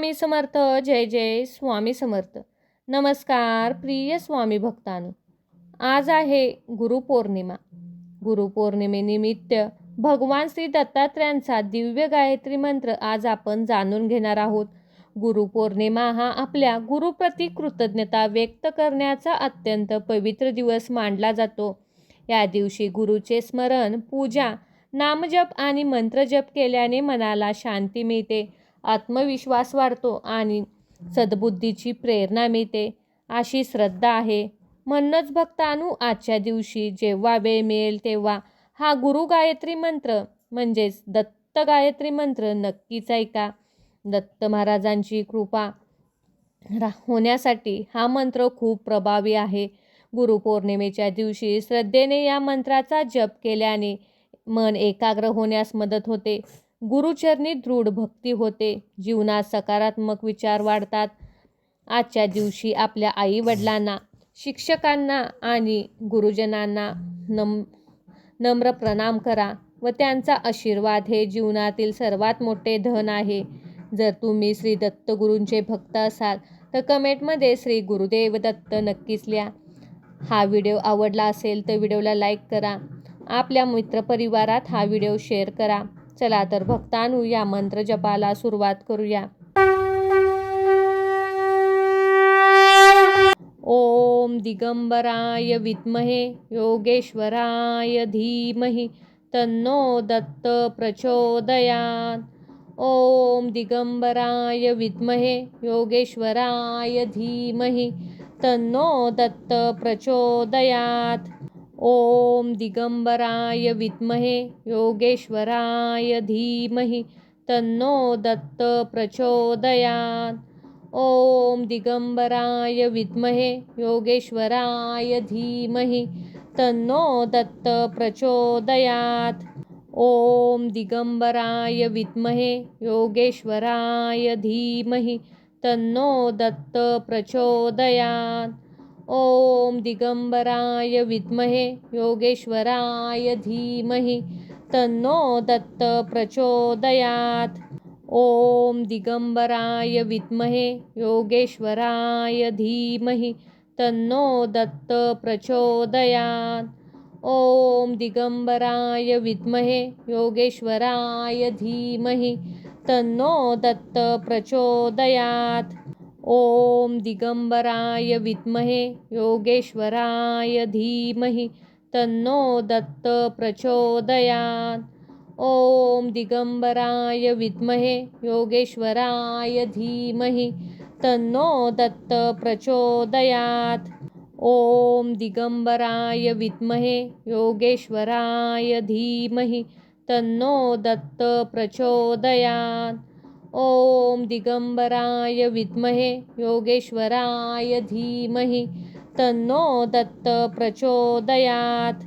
स्वामी समर्थ. जय जय स्वामी समर्थ. नमस्कार प्रिय स्वामी भक्तांनो. आज आहे गुरुपौर्णिमा. गुरुपौर्णिमेनिमित्त भगवान श्री दत्तात्रयांचा दिव्य गायत्री मंत्र आज आपण जाणून घेणार आहोत. गुरुपौर्णिमा हा आपल्या गुरुप्रती कृतज्ञता व्यक्त करण्याचा अत्यंत पवित्र दिवस मानला जातो. या दिवशी गुरुचे स्मरण, पूजा, नामजप आणि मंत्रजप केल्याने मनाला शांती मिळते, आत्मविश्वास वाढतो आणि सद्बुद्धीची प्रेरणा मिळते, अशी श्रद्धा आहे. म्हणूनच भक्तांनो, आजच्या दिवशी जेव्हा वेळ मिळेल तेव्हा हा गुरु गायत्री मंत्र म्हणजेच दत्त गायत्री मंत्र नक्कीच ऐका. दत्त महाराजांची कृपा होण्यासाठी हा मंत्र खूप प्रभावी आहे. गुरुपौर्णिमेच्या दिवशी श्रद्धेने या मंत्राचा जप केल्याने मन एकाग्र होण्यास मदत होते, गुरुचरणी दृढ भक्ती होते, जीवनात सकारात्मक विचार वाढतात. आजच्या दिवशी आपल्या आई वडिलांना, शिक्षकांना आणि गुरुजनांना नम्र प्रणाम करा व त्यांचा आशीर्वाद हे जीवनातील सर्वात मोठे धन आहे. जर तुम्ही श्री दत्त गुरूंचे भक्त असाल तर कमेंटमध्ये श्री गुरुदेव दत्त नक्कीच लिहा. हा व्हिडिओ आवडला असेल तर व्हिडिओला लाईक करा. आपल्या मित्रपरिवारात हा व्हिडिओ शेअर करा. चला तर भक्तांनो, या मंत्र जपाला सुरुवात करूया. ओम दिगंबराय विद्महे योगेश्वराय धीमहि तन्नो दत्त प्रचोदयात्. ओम दिगंबराय विद्महे योगेश्वराय धीमहि तन्नो दत्त प्रचोदयात्. ओम दिगंबराय विद्महे योगेश्वराय धीमहि तन्नो दत्त प्रचोदयात्. ओम दिगंबराय विद्महे योगेश्वराय धीमहि तन्नो दत्त प्रचोदयात्. ओम दिगंबराय विद्महे योगेश्वराय धीमहि तन्नो दत्त प्रचोदयात्. ओम दिगंबराय विद्महे योगेश्वराय धीमहि तन्नो दत्त प्रचोदयात्. ओम दिगंबराय विद्महे योगेश्वराय धीमहि तन्नो दत्त प्रचोदयात्. ओम दिगंबराय विद्महे योगेश्वराय धीमहि तन्नो दत्त प्रचोदयात्. ओम दिगंबराय विद्महे योगेश्वराय धीमहि तन्नो दत्त प्रचोदयात्. ओम दिगंबराय विद्महे योगेश्वराय धीमहि तन्नो दत्त प्रचोदयात्. ओम दिगंबराय विद्महे योगेश्वराय धीमहि तन्नो दत्त प्रचोदयात्. ओम दिगंबराय विद्महे योगेश्वराय धीमहि तन्नो दत्त प्रचोदयात्.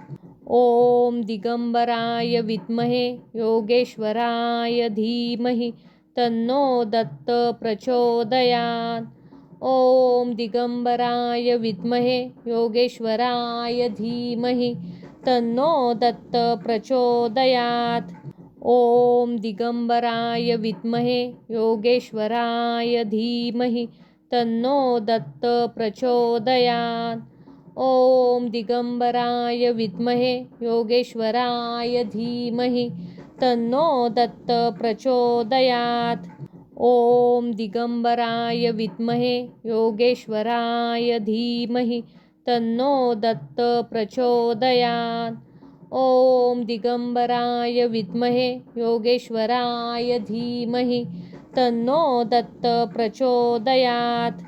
ओम दिगंबराय विद्महे योगेश्वराय धीमहि तन्नो दत्त प्रचोदयात्. ओम दिगंबराय विद्महे योगेश्वराय धीमहि तन्नो दत्त प्रचोदयात्. ओम दिगंबराय विद्महे योगेश्वराय धीमहि तन्नो दत्त प्रचोदयात्. ओम दिगंबराय विद्महे योगेश्वराय धीमहि तन्नो दत्त प्रचोदयात्. ओम दिगंबराय विद्महे योगेश्वराय धीमहि तन्नो दत्त प्रचोदयात्. ओम दिगंबराय विद्महे योगेश्वराय धीमहि तन्नो दत्त प्रचोदयात्.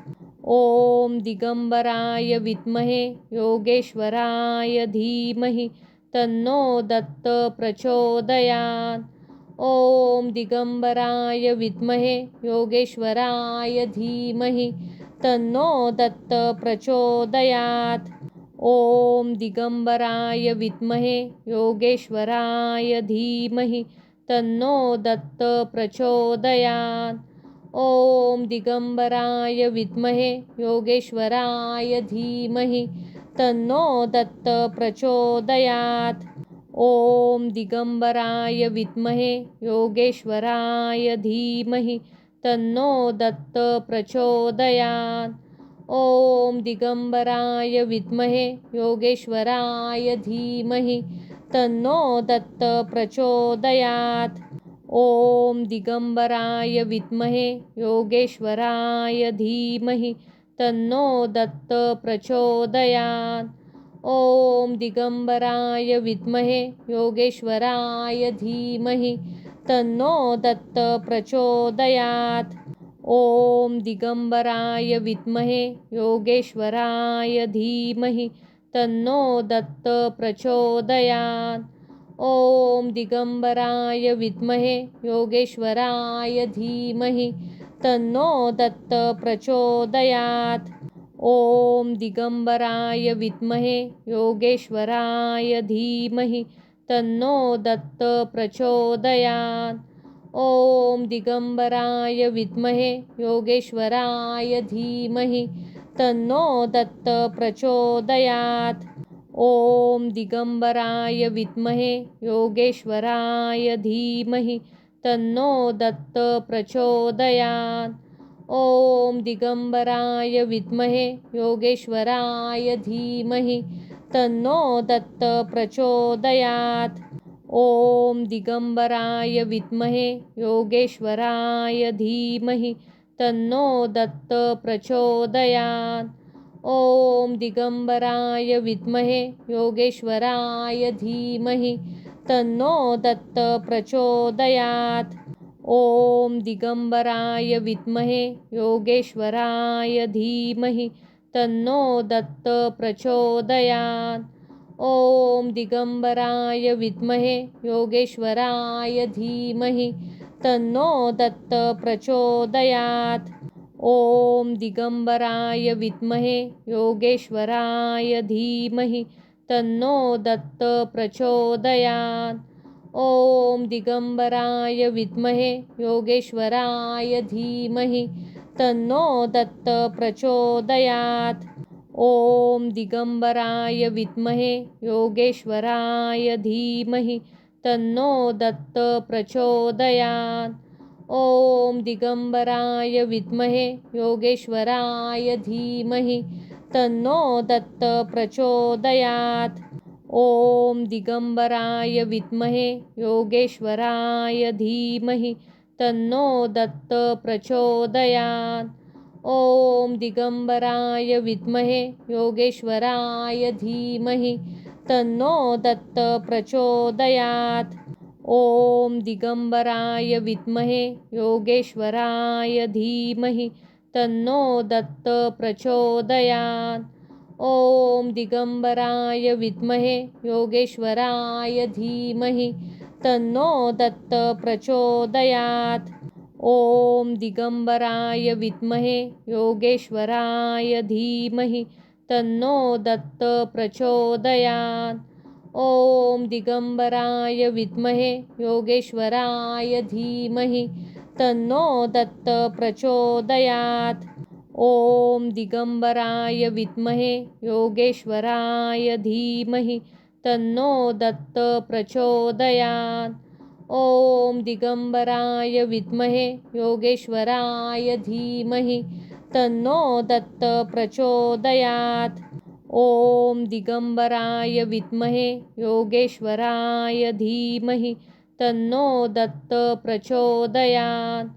ओम दिगंबराय विद्महे योगेश्वराय धीमहि तन्नो दत्त प्रचोदयात्. ओम दिगंबराय विद्महे योगेश्वराय धीमहि तन्नो दत्त प्रचोदयात्. ओम दिगंबराय विद्महे योगेश्वराय धीमहि तन्नो दत्त प्रचोदयात्. ओम दिगंबराय विद्महे योगेश्वराय धीमहि तन्नो दत्त प्रचोदयात्. ओम दिगंबराय विद्महे योगेश्वराय धीमहि तन्नो दत्त प्रचोदयात्। ॐ दिगंबराय विद्महे योगेश्वराय धीमहि तन्नो दत्त प्रचोदयात्। ॐ दिगंबराय विद्महे योगेश्वराय धीमहि तन्नो दत्त प्रचोदयात्। ॐ दिगंबराय विद्महे योगेश्वराय धीमहि तन्नो दत्त प्रचोदयात्। ॐ दिगंबराय विद्महे योगेश्वराय धीमहि तन्नो दत्त प्रचोदयात्। ॐ दिगंबराय विद्महे योगेश्वराय धीमहि तन्नो दत्त प्रचोदयात्। ॐ दिगंबराय विद्महे योगेश्वराय धीमहि तन्नो दत्त प्रचोदयात्। ॐ दिगंबराय विद्महे योगेश्वराय धीमहि तन्नो दत्त प्रचोदयात्। ॐ दिगंबराय विद्महे योगेश्वराय धीमहि तन्नो दत्त प्रचोदयात्। ॐ दिगंबराय विद्महे योगेश्वराय धीमहि तन्नो दत्त प्रचोदयात्। ॐ दिगंबराय विद्महे योगेश्वराय धीमहि तन्नो दत्त प्रचोदयात्। ॐ दिगंबराय विद्महे योगेश्वराय धीमहि तन्नो दत्त प्रचोदयात्। ॐ दिगंबराय विद्महे योगेश्वराय धीमहि तन्नो दत्त प्रचोदयात्। ॐ दिगंबराय विद्महे योगेश्वराय धीमहि तन्नो दत्त प्रचोदयात्। ॐ दिगंबराय विद्महे योगेश्वराय धीमहि तन्नो दत्त प्रचोदयात्। ॐ दिगंबराय विद्महे योगेश्वराय धीमहि तन्नो दत्त प्रचोदयात्। ॐ दिगंबराय विद्महे योगेश्वराय धीमहि तन्नो दत्त प्रचोदयात्। ॐ दिगंबराय विद्महे योगेश्वराय धीमहि तन्नो दत्त प्रचोदयात्। ॐ दिगंबराय विद्महे योगेश्वराय धीमहि तन्नो दत्त प्रचोदयात्। ॐ दिगंबराय विद्महे योगेश्वराय धीमहि तन्नो दत्त प्रचोदयात्। ॐ दिगंबराय विद्महे योगेश्वराय धीमहि तन्नो दत्त प्रचोदयात्। ॐ दिगंबराय विद्महे योगेश्वराय धीमहि तन्नो दत्त प्रचोदयात्। ॐ दिगंबराय विद्महे योगेश्वराय धीमहि तन्नो दत्त प्रचोदयात्। ॐ दिगंबराय विद्महे योगेश्वराय धीमहि तन्नो दत्त प्रचोदयात्। ॐ दिगंबराय विद्महे योगेश्वराय धीमहि तन्नो दत्त प्रचोदयात्। ॐ दिगंबराय विद्महे योगेश्वराय धीमहि तन्नो दत्त प्रचोदयात्। ॐ दिगंबराय विद्महे योगेश्वराय धीमहि तन्नो दत्त प्रचोदयात्।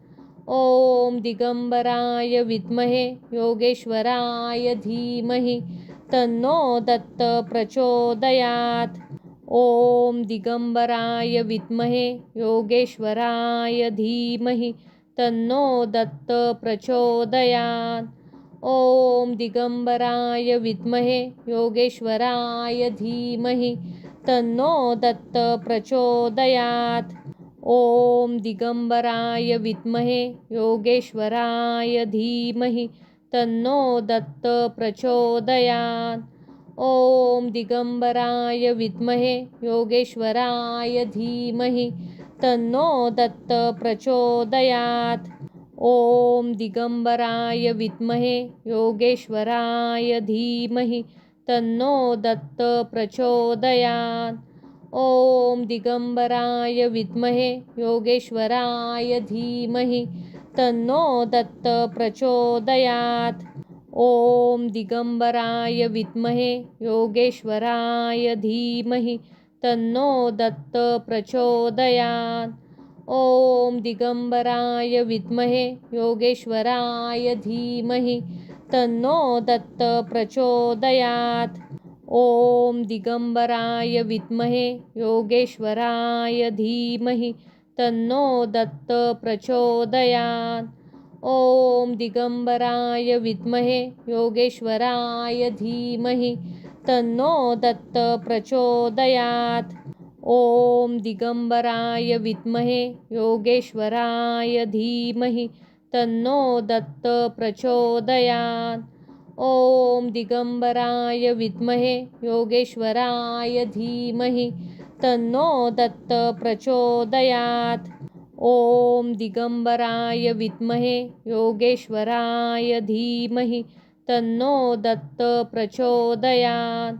ॐ दिगंबराय विद्महे योगेश्वराय धीमहि तन्नो दत्त प्रचोदयात्। ॐ दिगंबराय विद्महे योगेश्वराय धीमहि तन्नो दत्त प्रचोदयात्। ॐ दिगंबराय विद्महे योगेश्वराय धीमहि तन्नो दत्त प्रचोदयात्। ॐ दिगंबराय विद्महे योगेश्वराय धीमहि तन्नो दत्त प्रचोदयात्। ॐ दिगंबराय विद्महे योगेश्वराय धीमहि तन्नो दत्त प्रचोदयात्। ॐ दिगंबराय विद्महे योगेश्वराय धीमहि तन्नो दत्त प्रचोदयात्। ॐ दिगंबराय विद्महे योगेश्वराय धीमहि तन्नो दत्त प्रचोदयात्। ॐ दिगंबराय विद्महे योगेश्वराय धीमहि तन्नो दत्त प्रचोदयात्। ॐ दिगंबराय विद्महे योगेश्वराय धीमहि तन्नो दत्त प्रचोदयात्। ॐ दिगंबराय विद्महे योगेश्वराय धीमहि तन्नो दत्त प्रचोदयात्। ॐ दिगंबराय विद्महे योगेश्वराय धीमहि तन्नो दत्त प्रचोदयात्। ॐ दिगंबराय विद्महे योगेश्वराय धीमहि तन्नो दत्त प्रचोदयात्। ॐ दिगंबराय विद्महे योगेश्वराय धीमहि तन्नो दत्त प्रचोदयात्। ॐ दिगंबराय विद्महे योगेश्वराय धीमहि तन्नो दत्त प्रचोदयात्।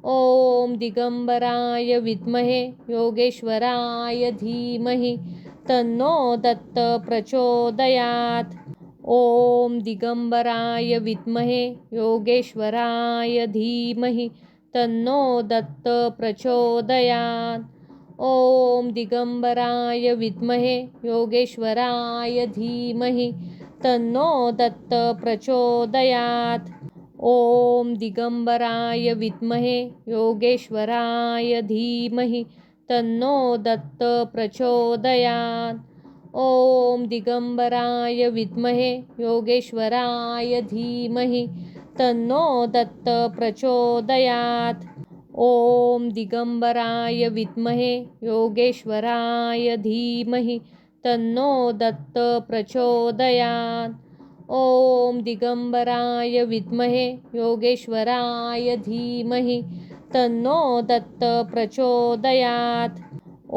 ॐ दिगंबराय विद्महे योगेश्वराय धीमहि तन्नो दत्त प्रचोदयात्। ॐ दिगंबराय विद्महे योगेश्वराय धीमहि तन्नो दत्त प्रचोदयात्। ॐ दिगंबराय विद्महे योगेश्वराय धीमहि तन्नो दत्त प्रचोदयात्। ॐ दिगंबराय विद्महे योगेश्वराय धीमहि तन्नो दत्त प्रचोदयात्। ॐ दिगंबराय विद्महे योगेश्वराय धीमहि तन्नो दत्त प्रचोदयात्। ॐ दिगंबराय विद्महे योगेश्वराय धीमहि तन्नो दत्त प्रचोदयात्। ॐ दिगंबराय विद्महे योगेश्वराय धीमहि तन्नो दत्त प्रचोदयात्।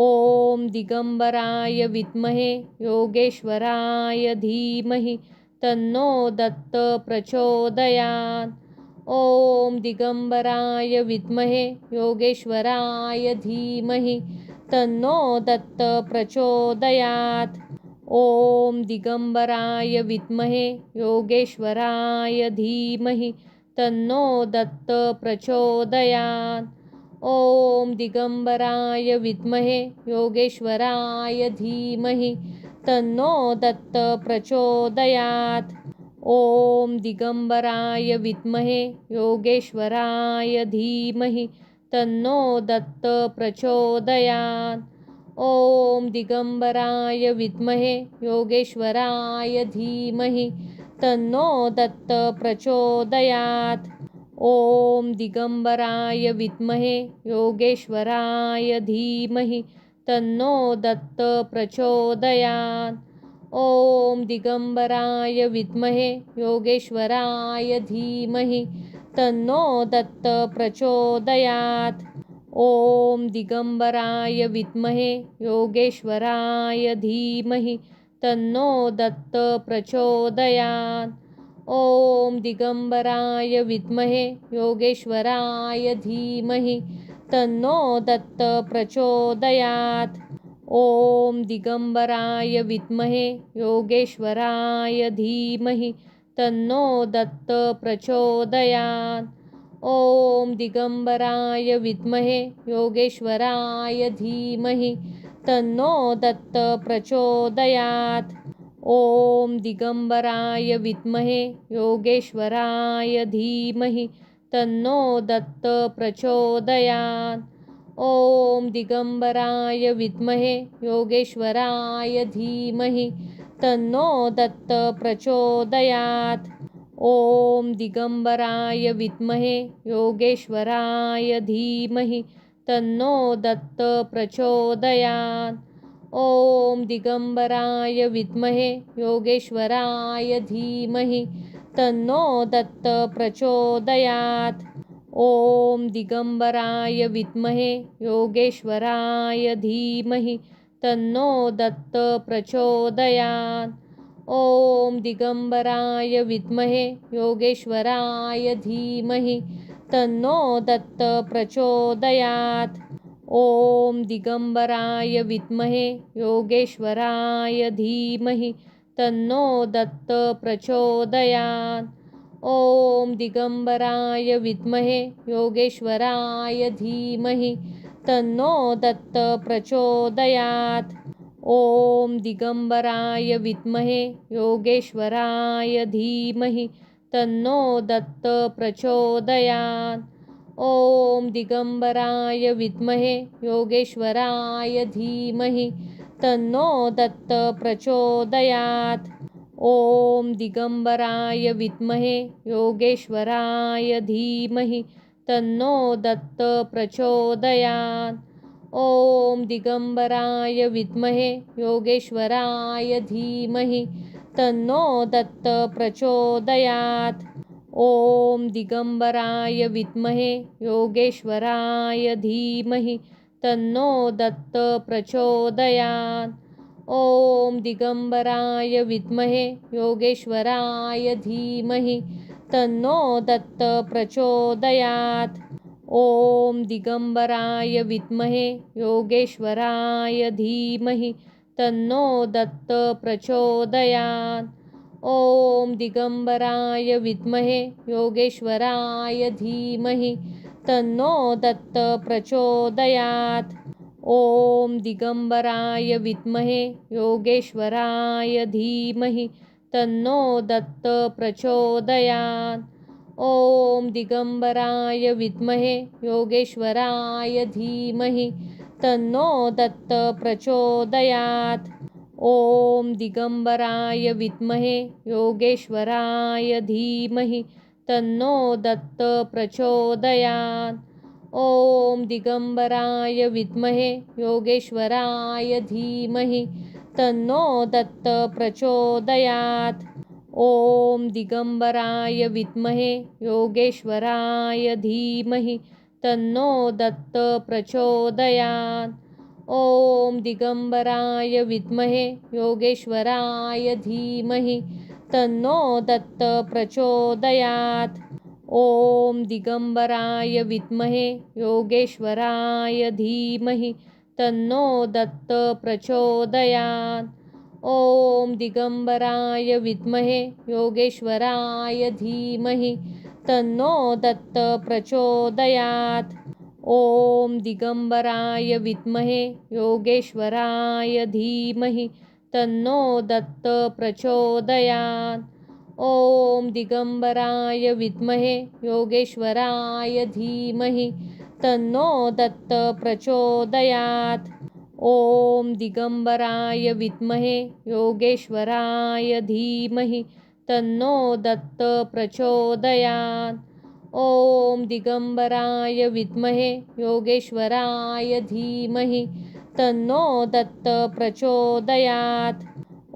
ॐ दिगंबराय विद्महे योगेश्वराय धीमहि तन्नो दत्त प्रचोदयात्। ॐ दिगंबराय विद्महे योगेश्वराय धीमहि तन्नो दत्त प्रचोदयात्। ॐ दिगंबराय विद्महे योगेश्वराय धीमहि तन्नो दत्त प्रचोदयात्। ॐ दिगंबराय विद्महे योगेश्वराय धीमहि तन्नो दत्त प्रचोदयात्। ॐ दिगंबराय विद्महे योगेश्वराय धीमहि तन्नो दत्त प्रचोदयात्। ॐ दिगंबराय विद्महे योगेश्वराय धीमहि तन्नो दत्त प्रचोदयात्। ॐ दिगंबराय विद्महे योगेश्वराय धीमहि तन्नो दत्त प्रचोदयात्। ॐ दिगंबराय विद्महे योगेश्वराय धीमहि तन्नो दत्त प्रचोदयात्। ॐ दिगंबराय विद्महे योगेश्वराय धीमहि तन्नो दत्त प्रचोदयात्। ॐ दिगंबराय विद्महे योगेश्वराय धीमहि तन्नो दत्त प्रचोदयात्। ॐ दिगंबराय विद्महे योगेश्वराय धीमहि तन्नो दत्त प्रचोदयात्। ॐ दिगंबराय विद्महे योगेश्वराय धीमहि तन्नो दत्त प्रचोदयात्। ॐ दिगंबराय विद्महे योगेश्वराय धीमहि तन्नो दत्त प्रचोदयात्। ॐ दिगंबराय विद्महे योगेश्वराय धीमहि तन्नो दत्त प्रचोदयात्। ॐ दिगंबराय विद्महे योगेश्वराय धीमहि तन्नो दत्त प्रचोदयात्। ॐ दिगंबराय विद्महे योगेश्वराय धीमहि तन्नो दत्त प्रचोदयात्। ॐ दिगंबराय विद्महे योगेश्वराय धीमहि तन्नो दत्त प्रचोदयात्। ॐ दिगंबराय विद्महे योगेश्वराय धीमहि तन्नो दत्त प्रचोदयात्। ॐ दिगंबराय विद्महे योगेश्वराय धीमहि तन्नो दत्त प्रचोदयात्। ॐ दिगंबराय विद्महे योगेश्वराय धीमहि तन्नो दत्त प्रचोदयात्। ॐ दिगंबराय विद्महे योगेश्वराय धीमहि तन्नो दत्त प्रचोदयात्। ॐ दिगंबराय विद्महे योगेश्वराय धीमहि तन्नो दत्त प्रचोदयात्। ॐ दिगंबराय विद्महे योगेश्वराय धीमहि तन्नो दत्त प्रचोदयात्। ॐ दिगंबराय विद्महे योगेश्वराय धीमहि तन्नो दत्त प्रचोदयात्। ॐ दिगंबराय विद्महे योगेश्वराय धीमहि तन्नो दत्त प्रचोदयात्। ॐ दिगंबराय विद्महे योगेश्वराय धीमहि तन्नो दत्त प्रचोदयात्। ॐ दिगंबराय विद्महे योगेश्वराय धीमहि तन्नो दत्त प्रचोदयात्। ॐ दिगंबराय विद्महे योगेश्वराय धीमहि तन्नो दत्त प्रचोदयात्। ॐ दिगंबराय विद्महे योगेश्वराय धीमहि तन्नो दत्त प्रचोदयात्। ॐ दिगंबराय विद्महे योगेश्वराय धीमहि तन्नो दत्त प्रचोदयात्। ॐ दिगंबराय विद्महे योगेश्वराय धीमहि तन्नो दत्त प्रचोदयात्। ॐ दिगंबराय विद्महे योगेश्वराय धीमहि तन्नो दत्त प्रचोदयात्। ॐ दिगंबराय विद्महे योगेश्वराय धीमहि तन्नो दत्त प्रचोदयात्। ॐ दिगंबराय विद्महे योगेश्वराय धीमहि तन्नो दत्त प्रचोदयात्। ॐ दिगंबराय विद्महे योगेश्वराय धीमहि तन्नो दत्त प्रचोदयात्। ॐ दिगंबराय विद्महे योगेश्वराय धीमहि तन्नो दत्त प्रचोदयात्। ॐ दिगंबराय विद्महे योगेश्वराय धीमहि तन्नो दत्त प्रचोदयात्। ॐ दिगंबराय विद्महे योगेश्वराय धीमहि तन्नो दत्त प्रचोदयात्। ॐ दिगंबराय विद्महे योगेश्वराय धीमहि तन्नो दत्त प्रचोदयात्। ॐ दिगंबराय विद्महे योगेश्वराय धीमहि तन्नो दत्त प्रचोदयात्।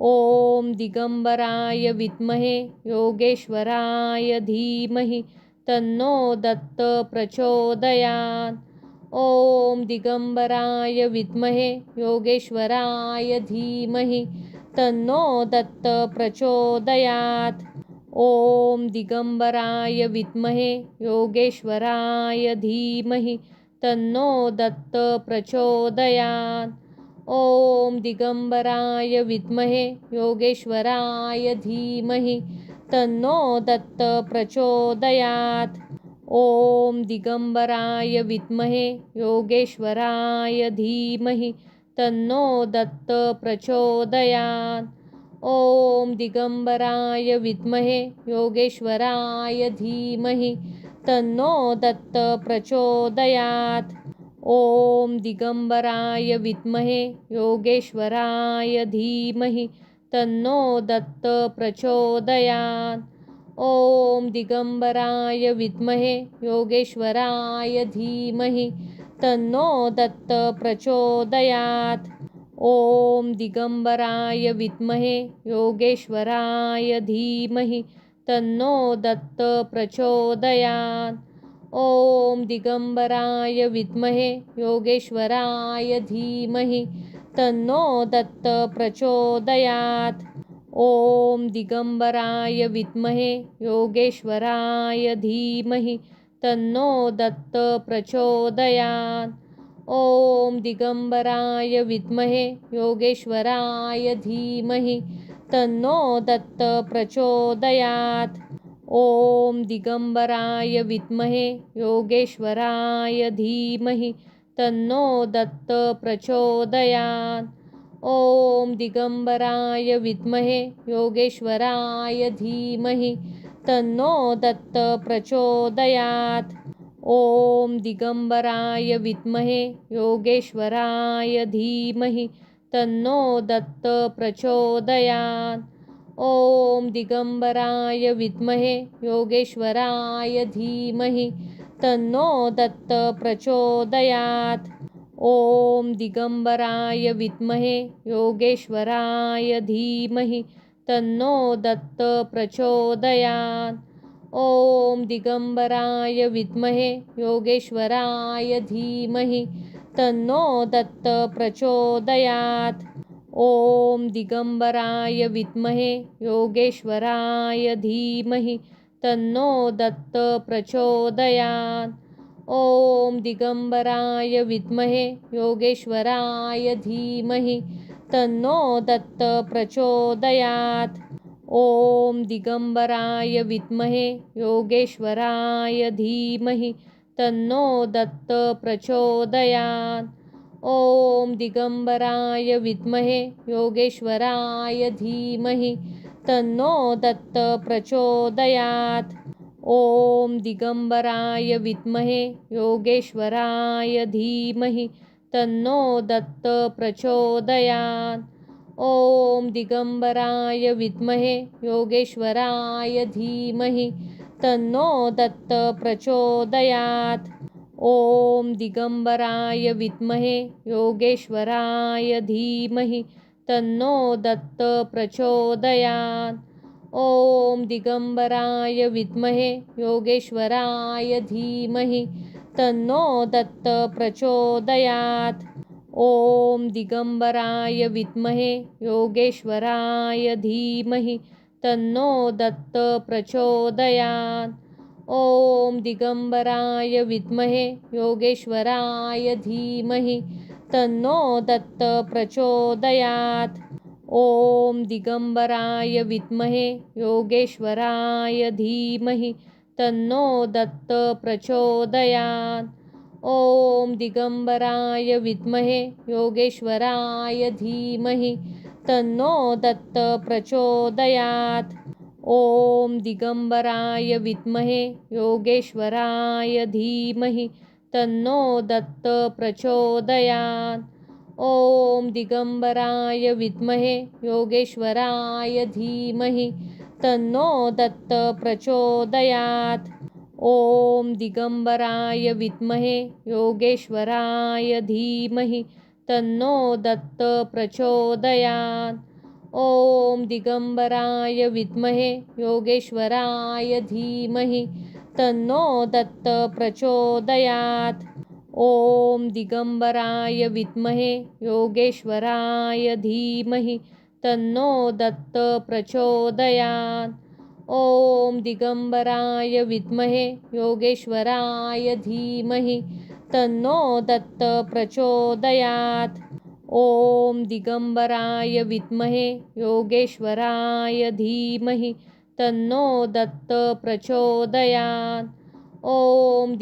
ॐ दिगंबराय विद्महे योगेश्वराय धीमहि तन्नो दत्त प्रचोदयात्। ॐ दिगंबराय विद्महे योगेश्वराय धीमहि तन्नो दत्त प्रचोदयात्। ॐ दिगंबराय विद्महे योगेश्वराय धीमहि तन्नो दत्त प्रचोदयात्। ॐ दिगंबराय विद्महे योगेश्वराय धीमहि तन्नो दत्त प्रचोदयात्। ॐ दिगंबराय विद्महे योगेश्वराय धीमहि तन्नो दत्त प्रचोदयात्। ॐ दिगंबराय विद्महे योगेश्वराय धीमहि तन्नो दत्त प्रचोदयात्। ॐ दिगंबराय विद्महे योगेश्वराय धीमहि तन्नो दत्त प्रचोदयात्। ॐ दिगंबराय विद्महे योगेश्वराय धीमहि तन्नो दत्त प्रचोदयात्। ॐ दिगंबराय विद्महे योगेश्वराय धीमहि तन्नो दत्त प्रचोदयात्। ॐ दिगंबराय विद्महे योगेश्वराय धीमहि तन्नो दत्त प्रचोदयात्। ॐ दिगंबराय विद्महे योगेश्वराय धीमहि तन्नो दत्त प्रचोदयात्। ॐ दिगंबराय विद्महे योगेश्वराय धीमहि तन्नो दत्त प्रचोदयात्। ॐ दिगंबराय विद्महे योगेश्वराय धीमहि तन्नो दत्त प्रचोदयात्। ॐ दिगंबराय विद्महे योगेश्वराय धीमहि तन्नो दत्त प्रचोदयात्। ॐ दिगंबराय विद्महे योगेश्वराय धीमहि तन्नो दत्त प्रचोदयात्। ॐ दिगंबराय विद्महे योगेश्वराय धीमहि तन्नो दत्त प्रचोदयात्। ॐ दिगंबराय विद्महे योगेश्वराय धीमहि तन्नो दत्त प्रचोदयात्। ॐ दिगंबराय विद्महे योगेश्वराय धीमहि तन्नो दत्त प्रचोदयात्। ॐ दिगंबराय विद्महे योगेश्वराय धीमहि तन्नो दत्त प्रचोदयात्। ॐ दिगंबराय विद्महे योगेश्वराय धीमहि तन्नो दत्त प्रचोदयात्। ॐ दिगंबराय विद्महे योगेश्वराय धीमहि तन्नो दत्त प्रचोदयात्। ॐ दिगंबराय विद्महे योगेश्वराय धीमहि तन्नो दत्त प्रचोदयात्। ॐ दिगंबराय विद्महे योगेश्वराय धीमहि तन्नो दत्त प्रचोदयात्। ॐ दिगंबराय विद्महे योगेश्वराय धीमहि तन्नो दत्त प्रचोदयात्। ॐ दिगंबराय विद्महे योगेश्वराय धीमहि तन्नो दत्त प्रचोदयात्। ॐ दिगंबराय विद्महे योगेश्वराय धीमहि तन्नो दत्त प्रचोदयात्। ॐ दिगंबराय विद्महे योगेश्वराय धीमहि तन्नो दत्त प्रचोदयात्। ॐ दिगंबराय विद्महे योगेश्वराय धीमहि तन्नो दत्त प्रचोदयात्। ॐ दिगंबराय विद्महे योगेश्वराय धीमहि तन्नो दत्त प्रचोदयात्। ॐ दिगंबराय विद्महे योगेश्वराय धीमहि तन्नो दत्त प्रचोदयात्। ॐ दिगंबराय विद्महे योगेश्वराय धीमहि तन्नो दत्त प्रचोदयात्। ॐ दिगंबराय विद्महे योगेश्वराय धीमहि तन्नो दत्त प्रचोदयात्। ॐ दिगंबराय विद्महे योगेश्वराय धीमहि तन्नो दत्त प्रचोदयात्। ॐ दिगंबराय विद्महे योगेश्वराय धीमहि तन्नो दत्त प्रचोदयात्। ॐ दिगंबराय विद्महे योगेश्वराय धीमहि तन्नो दत्त प्रचोदयात्। ॐ दिगंबराय विद्महे योगेश्वराय धीमहि तन्नो दत्त प्रचोदयात्। ॐ दिगंबराय विद्महे योगेश्वराय धीमहि तन्नो दत्त प्रचोदयात्। ॐ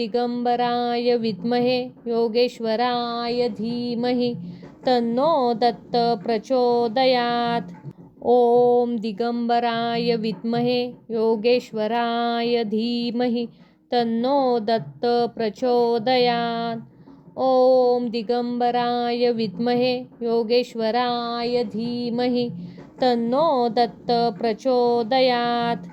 दिगंबराय विद्महे योगेश्वराय धीमहि तन्नो दत्त प्रचोदयात्। ॐ दिगंबराय विद्महे योगेश्वराय धीमहि तन्नो दत्त प्रचोदयात्। ॐ दिगंबराय विद्महे योगेश्वराय धीमहि तन्नो दत्त प्रचोदयात्।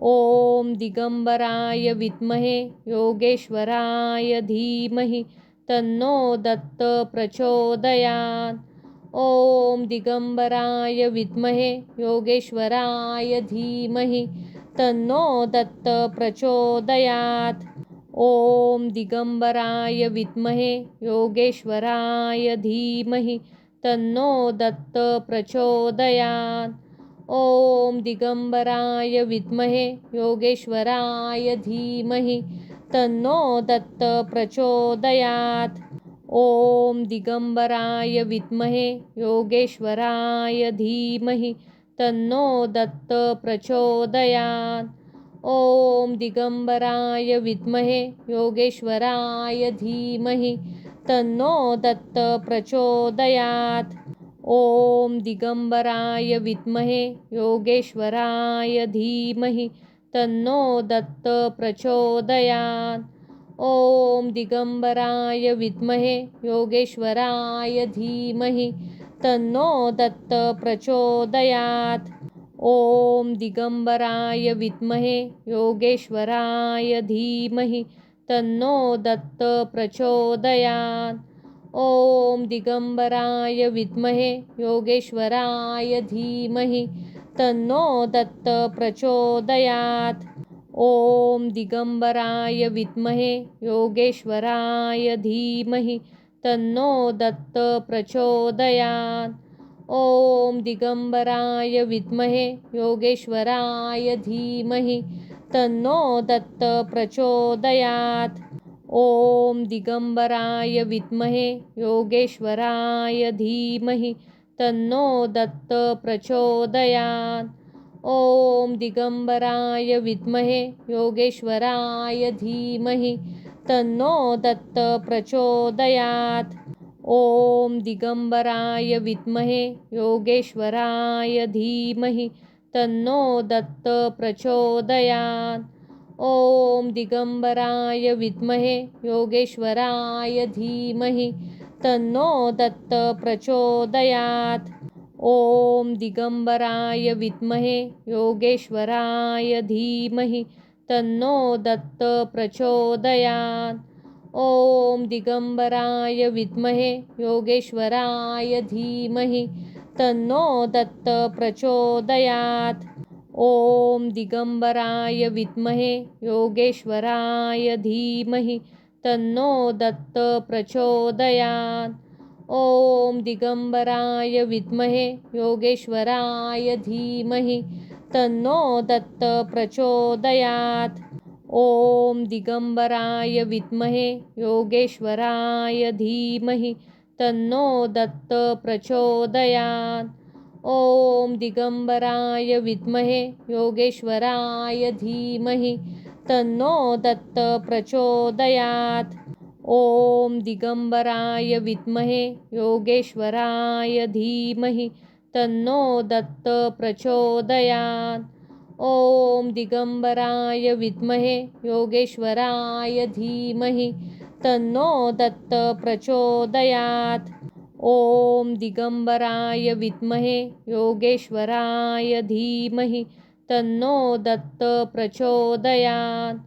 ॐ दिगंबराय विद्महे योगेश्वराय धीमहि तन्नो दत्त प्रचोदयात्। ॐ दिगंबराय विद्महे योगेश्वराय धीमहि तन्नो दत्त प्रचोदयात्। ॐ दिगंबराय विद्महे योगेश्वराय धीमहि तन्नो दत्त प्रचोदयात्। ॐ दिगंबराय विद्महे योगेश्वराय धीमहि तन्नो दत्त प्रचोदयात्। ॐ दिगंबराय विद्महे योगेश्वराय धीमहि तन्नो दत्त प्रचोदयात्। ॐ दिगंबराय विद्महे योगेश्वराय धीमहि तन्नो दत्त प्रचोदयात्। ॐ दिगंबराय विद्महे योगेश्वराय धीमहि तन्नो दत्त प्रचोदयात्। ॐ दिगंबराय विद्महे योगेश्वराय धीमहि तन्नो दत्त प्रचोदयात्। ॐ दिगंबराय विद्महे योगेश्वराय धीमहि तन्नो दत्त प्रचोदयात्। ॐ दिगंबराय विद्महे योगेश्वराय धीमहि तन्नो दत्त प्रचोदयात्। ॐ दिगंबराय विद्महे योगेश्वराय धीमहि तन्नो दत्त प्रचोदयात्। ॐ दिगंबराय विद्महे योगेश्वराय धीमहि तन्नो दत्त प्रचोदयात्। ॐ दिगंबराय विद्महे योगेश्वराय धीमहि तन्नो दत्त प्रचोदयात्। ॐ दिगंबराय विद्महे योगेश्वराय धीमहि तन्नो दत्त प्रचोदयात्। ॐ दिगंबराय विद्महे योगेश्वराय धीमहि तन्नो दत्त प्रचोदयात्। ॐ दिगंबराय विद्महे योगेश्वराय धीमहि तन्नो दत्त प्रचोदयात्। ॐ दिगंबराय विद्महे योगेश्वराय धीमहि तन्नो दत्त प्रचोदयात्। ॐ दिगंबराय विद्महे योगेश्वराय धीमहि तन्नो दत्त प्रचोदयात्। ॐ दिगंबराय विद्महे योगेश्वराय धीमहि तन्नो दत्त प्रचोदयात्। ॐ दिगंबराय विद्महे योगेश्वराय धीमहि तन्नो दत्त प्रचोदयात्। ॐ दिगंबराय विद्महे योगेश्वराय धीमहि तन्नो दत्त प्रचोदयात्। ॐ दिगंबराय विद्महे योगेश्वराय धीमहि तन्नो दत्त प्रचोदयात्। ॐ दिगंबराय विद्महे योगेश्वराय धीमहि तन्नो दत्त प्रचोदयात्। ॐ दिगंबराय विद्महे योगेश्वराय धीमहि तन्नो दत्त प्रचोदयात्। ॐ दिगंबराय विद्महे योगेश्वराय धीमहि तन्नो दत्त प्रचोदयात्।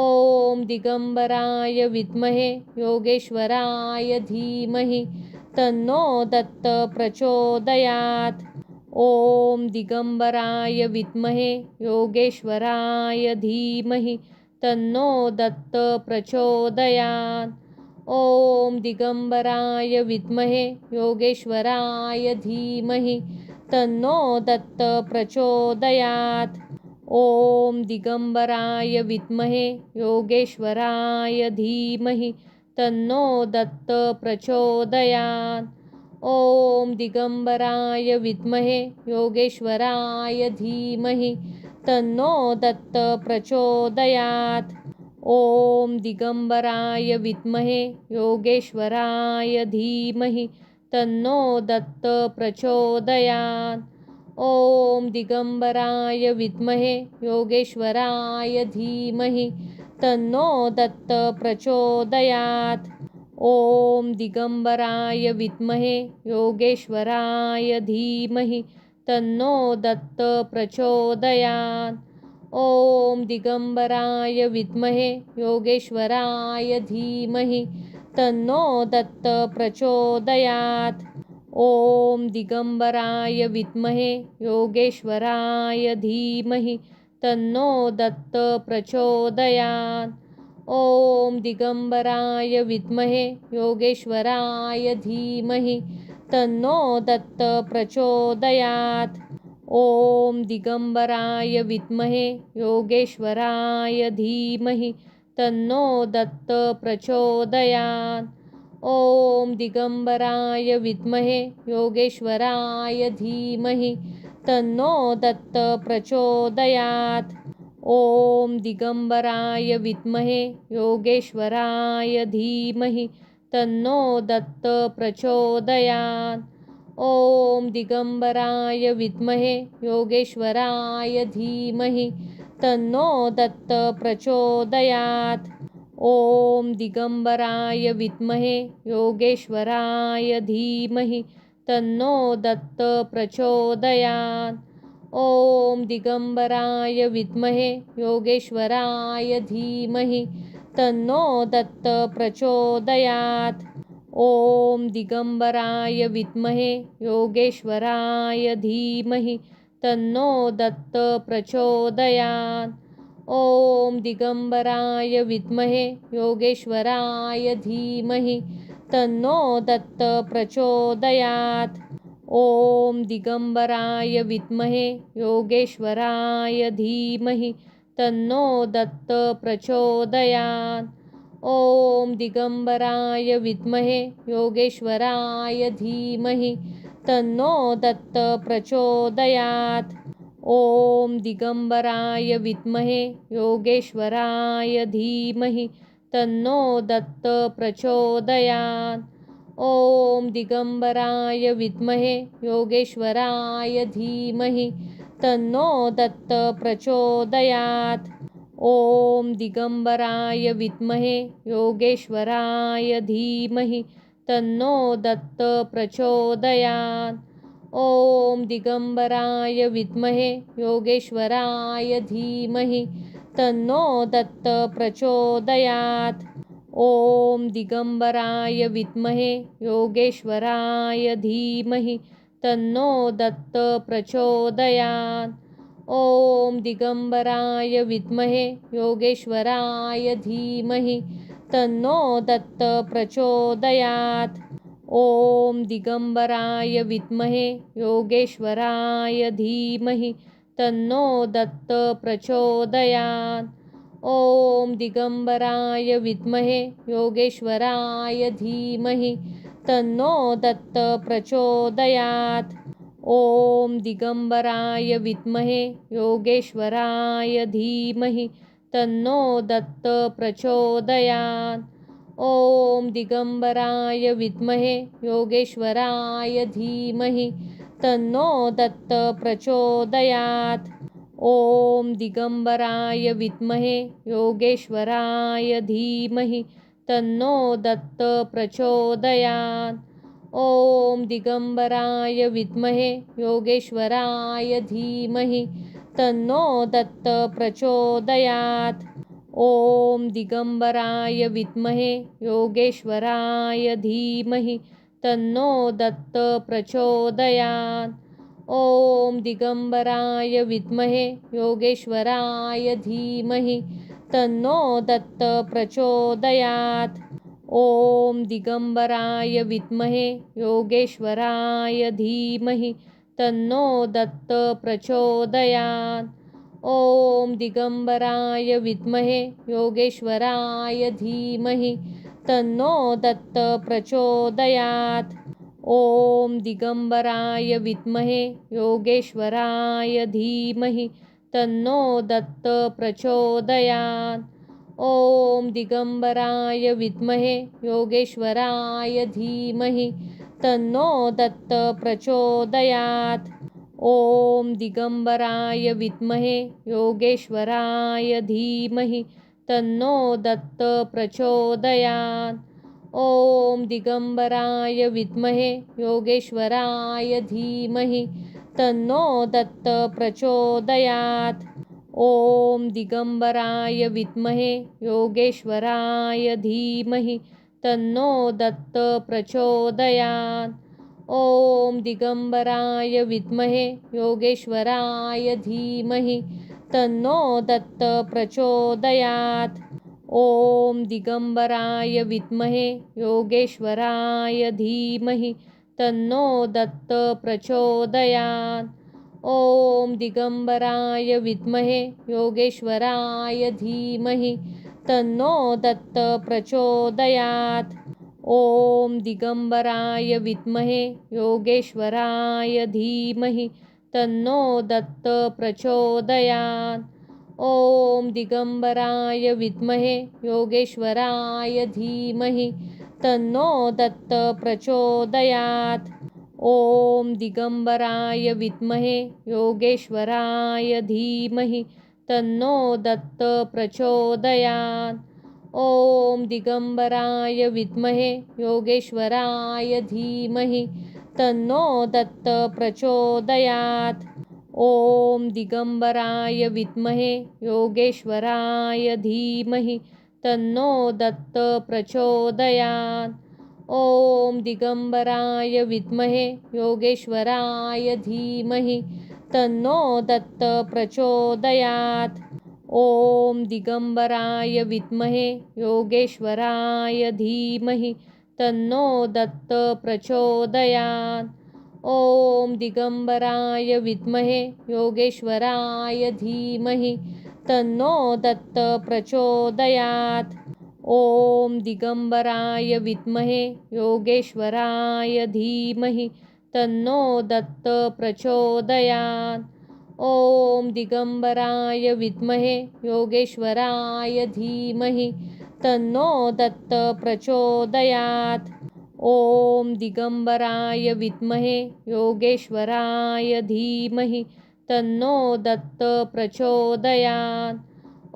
ॐ दिगंबराय विद्महे योगेश्वराय धीमहि तन्नो दत्त प्रचोदयात्। ॐ दिगंबराय विद्महे योगेश्वराय धीमहि तन्नो दत्त प्रचोदयात्। ॐ दिगंबराय विद्महे योगेश्वराय धीमहि तन्नो दत्त प्रचोदयात्। ॐ दिगंबराय विद्महे योगेश्वराय धीमहि तन्नो दत्त प्रचोदयात्। ॐ दिगंबराय विद्महे योगेश्वराय धीमहि तन्नो दत्त प्रचोदयात्। ॐ दिगंबराय विद्महे योगेश्वराय धीमहि तन्नो दत्त प्रचोदयात्। ॐ दिगंबराय विद्महे योगेश्वराय धीमहि तन्नो दत्त प्रचोदयात्। ॐ दिगंबराय विद्महे योगेश्वराय धीमहि तन्नो दत्त प्रचोदयात्। ॐ दिगंबराय विद्महे योगेश्वराय धीमहि तन्नो दत्त प्रचोदयात्। ॐ दिगंबराय विद्महे योगेश्वराय धीमहि तन्नो दत्त प्रचोदयात्। ॐ दिगंबराय विद्महे योगेश्वराय धीमहि तन्नो दत्त प्रचोदयात्। ॐ दिगंबराय विद्महे योगेश्वराय धीमहि तन्नो दत्त प्रचोदयात्। ॐ दिगंबराय विद्महे योगेश्वराय धीमहि तन्नो दत्त प्रचोदयात्। ॐ दिगंबराय विद्महे योगेश्वराय धीमहि तन्नो दत्त प्रचोदयात्। ॐ दिगंबराय विद्महे योगेश्वराय धीमहि तन्नो दत्त प्रचोदयात्। ॐ दिगंबराय विद्महे योगेश्वराय धीमहि तन्नो दत्त प्रचोदयात्। ॐ दिगंबराय विद्महे योगेश्वराय धीमहि तन्नो दत्त प्रचोदयात्। ॐ दिगंबराय विद्महे योगेश्वराय धीमहि तन्नो दत्त प्रचोदयात्। ॐ दिगंबराय विद्महे योगेश्वराय धीमहि तन्नो दत्त प्रचोदयात्। ॐ दिगंबराय विद्महे योगेश्वराय धीमहि तन्नो दत्त प्रचोदयात्। ॐ दिगंबराय विद्महे योगेश्वराय धीमहि तन्नो दत्त प्रचोदयात्। ॐ दिगंबराय विद्महे योगेश्वराय धीमहि तन्नो दत्त प्रचोदयात्। ॐ दिगंबराय विद्महे योगेश्वराय धीमहि तन्नो दत्त प्रचोदयात्। ॐ दिगंबराय विद्महे योगेश्वराय धीमहि तन्नो दत्त प्रचोदयात्। ॐ दिगंबराय विद्महे योगेश्वराय धीमहि तन्नो दत्त प्रचोदयात्। ॐ दिगंबराय विद्महे योगेश्वराय धीमहि तन्नो दत्त प्रचोदयात्। ॐ दिगंबराय विद्महे योगेश्वराय धीमहि तन्नो दत्त प्रचोदयात्। ॐ दिगंबराय विद्महे योगेश्वराय धीमहि तन्नो दत्त प्रचोदयात्। ॐ दिगंबराय विद्महे योगेश्वराय धीमहि तन्नो दत्त प्रचोदयात्। ॐ दिगंबराय विद्महे योगेश्वराय धीमहि तन्नो दत्त प्रचोदयात्। ॐ दिगंबराय विद्महे योगेश्वराय धीमहि तन्नो दत्त प्रचोदयात्। ॐ दिगंबराय विद्महे योगेश्वराय धीमहि तन्नो दत्त प्रचोदयात्। ॐ दिगंबराय विद्महे योगेश्वराय धीमहि तन्नो दत्त प्रचोदयात्। ॐ दिगंबराय विद्महे योगेश्वराय धीमहि तन्नो दत्त प्रचोदयात्। ॐ दिगंबराय विद्महे योगेश्वराय धीमहि तन्नो दत्त प्रचोदयात्। ॐ दिगंबराय विद्महे योगेश्वराय धीमहि तन्नो दत्त प्रचोदयात्। ॐ दिगंबराय विद्महे योगेश्वराय धीमहि तन्नो दत्त प्रचोदयात्। ॐ दिगंबराय विद्महे योगेश्वराय धीमहि तन्नो दत्त प्रचोदयात्। ॐ दिगंबराय विद्महे योगेश्वराय धीमहि तन्नो दत्त प्रचोदयात्। ॐ दिगंबराय विद्महे योगेश्वराय धीमहि तन्नो दत्त प्रचोदयात्। ॐ दिगंबराय विद्महे योगेश्वराय धीमहि तन्नो दत्त प्रचोदयात्। ॐ दिगंबराय विद्महे योगेश्वराय धीमहि तन्नो दत्त प्रचोदयात्। ॐ दिगंबराय विद्महे योगेश्वराय धीमहि तन्नो दत्त प्रचोदयात्। ॐ दिगंबराय विद्महे योगेश्वराय धीमहि तन्नो दत्त प्रचोदयात्। ॐ दिगंबराय विद्महे योगेश्वराय धीमहि तन्नो दत्त प्रचोदयात्। ॐ दिगंबराय विद्महे योगेश्वराय धीमहि तन्नो दत्त प्रचोदयात्। ॐ दिगंबराय विद्महे योगेश्वराय धीमहि तन्नो दत्त प्रचोदयात्। ॐ दिगंबराय विद्महे योगेश्वराय धीमहि तन्नो दत्त प्रचोदयात्। ॐ दिगंबराय विद्महे योगेश्वराय धीमहि तन्नो दत्त प्रचोदयात्। ॐ दिगंबराय विद्महे योगेश्वराय धीमहि तन्नो दत्त प्रचोदयात्। ॐ दिगंबराय विद्महे योगेश्वराय धीमहि तन्नो दत्त प्रचोदयात्। ॐ दिगंबराय विद्महे योगेश्वराय धीमहि तन्नो दत्त प्रचोदयात्। ॐ दिगंबराय विद्महे योगेश्वराय धीमहि तन्नो दत्त प्रचोदयात्। ॐ दिगंबराय विद्महे योगेश्वराय धीमहि तन्नो दत्त प्रचोदयात्। ॐ दिगंबराय विद्महे योगेश्वराय धीमहि तन्नो दत्त प्रचोदयात्। ॐ दिगंबराय विद्महे योगेश्वराय धीमहि तन्नो दत्त प्रचोदयात्।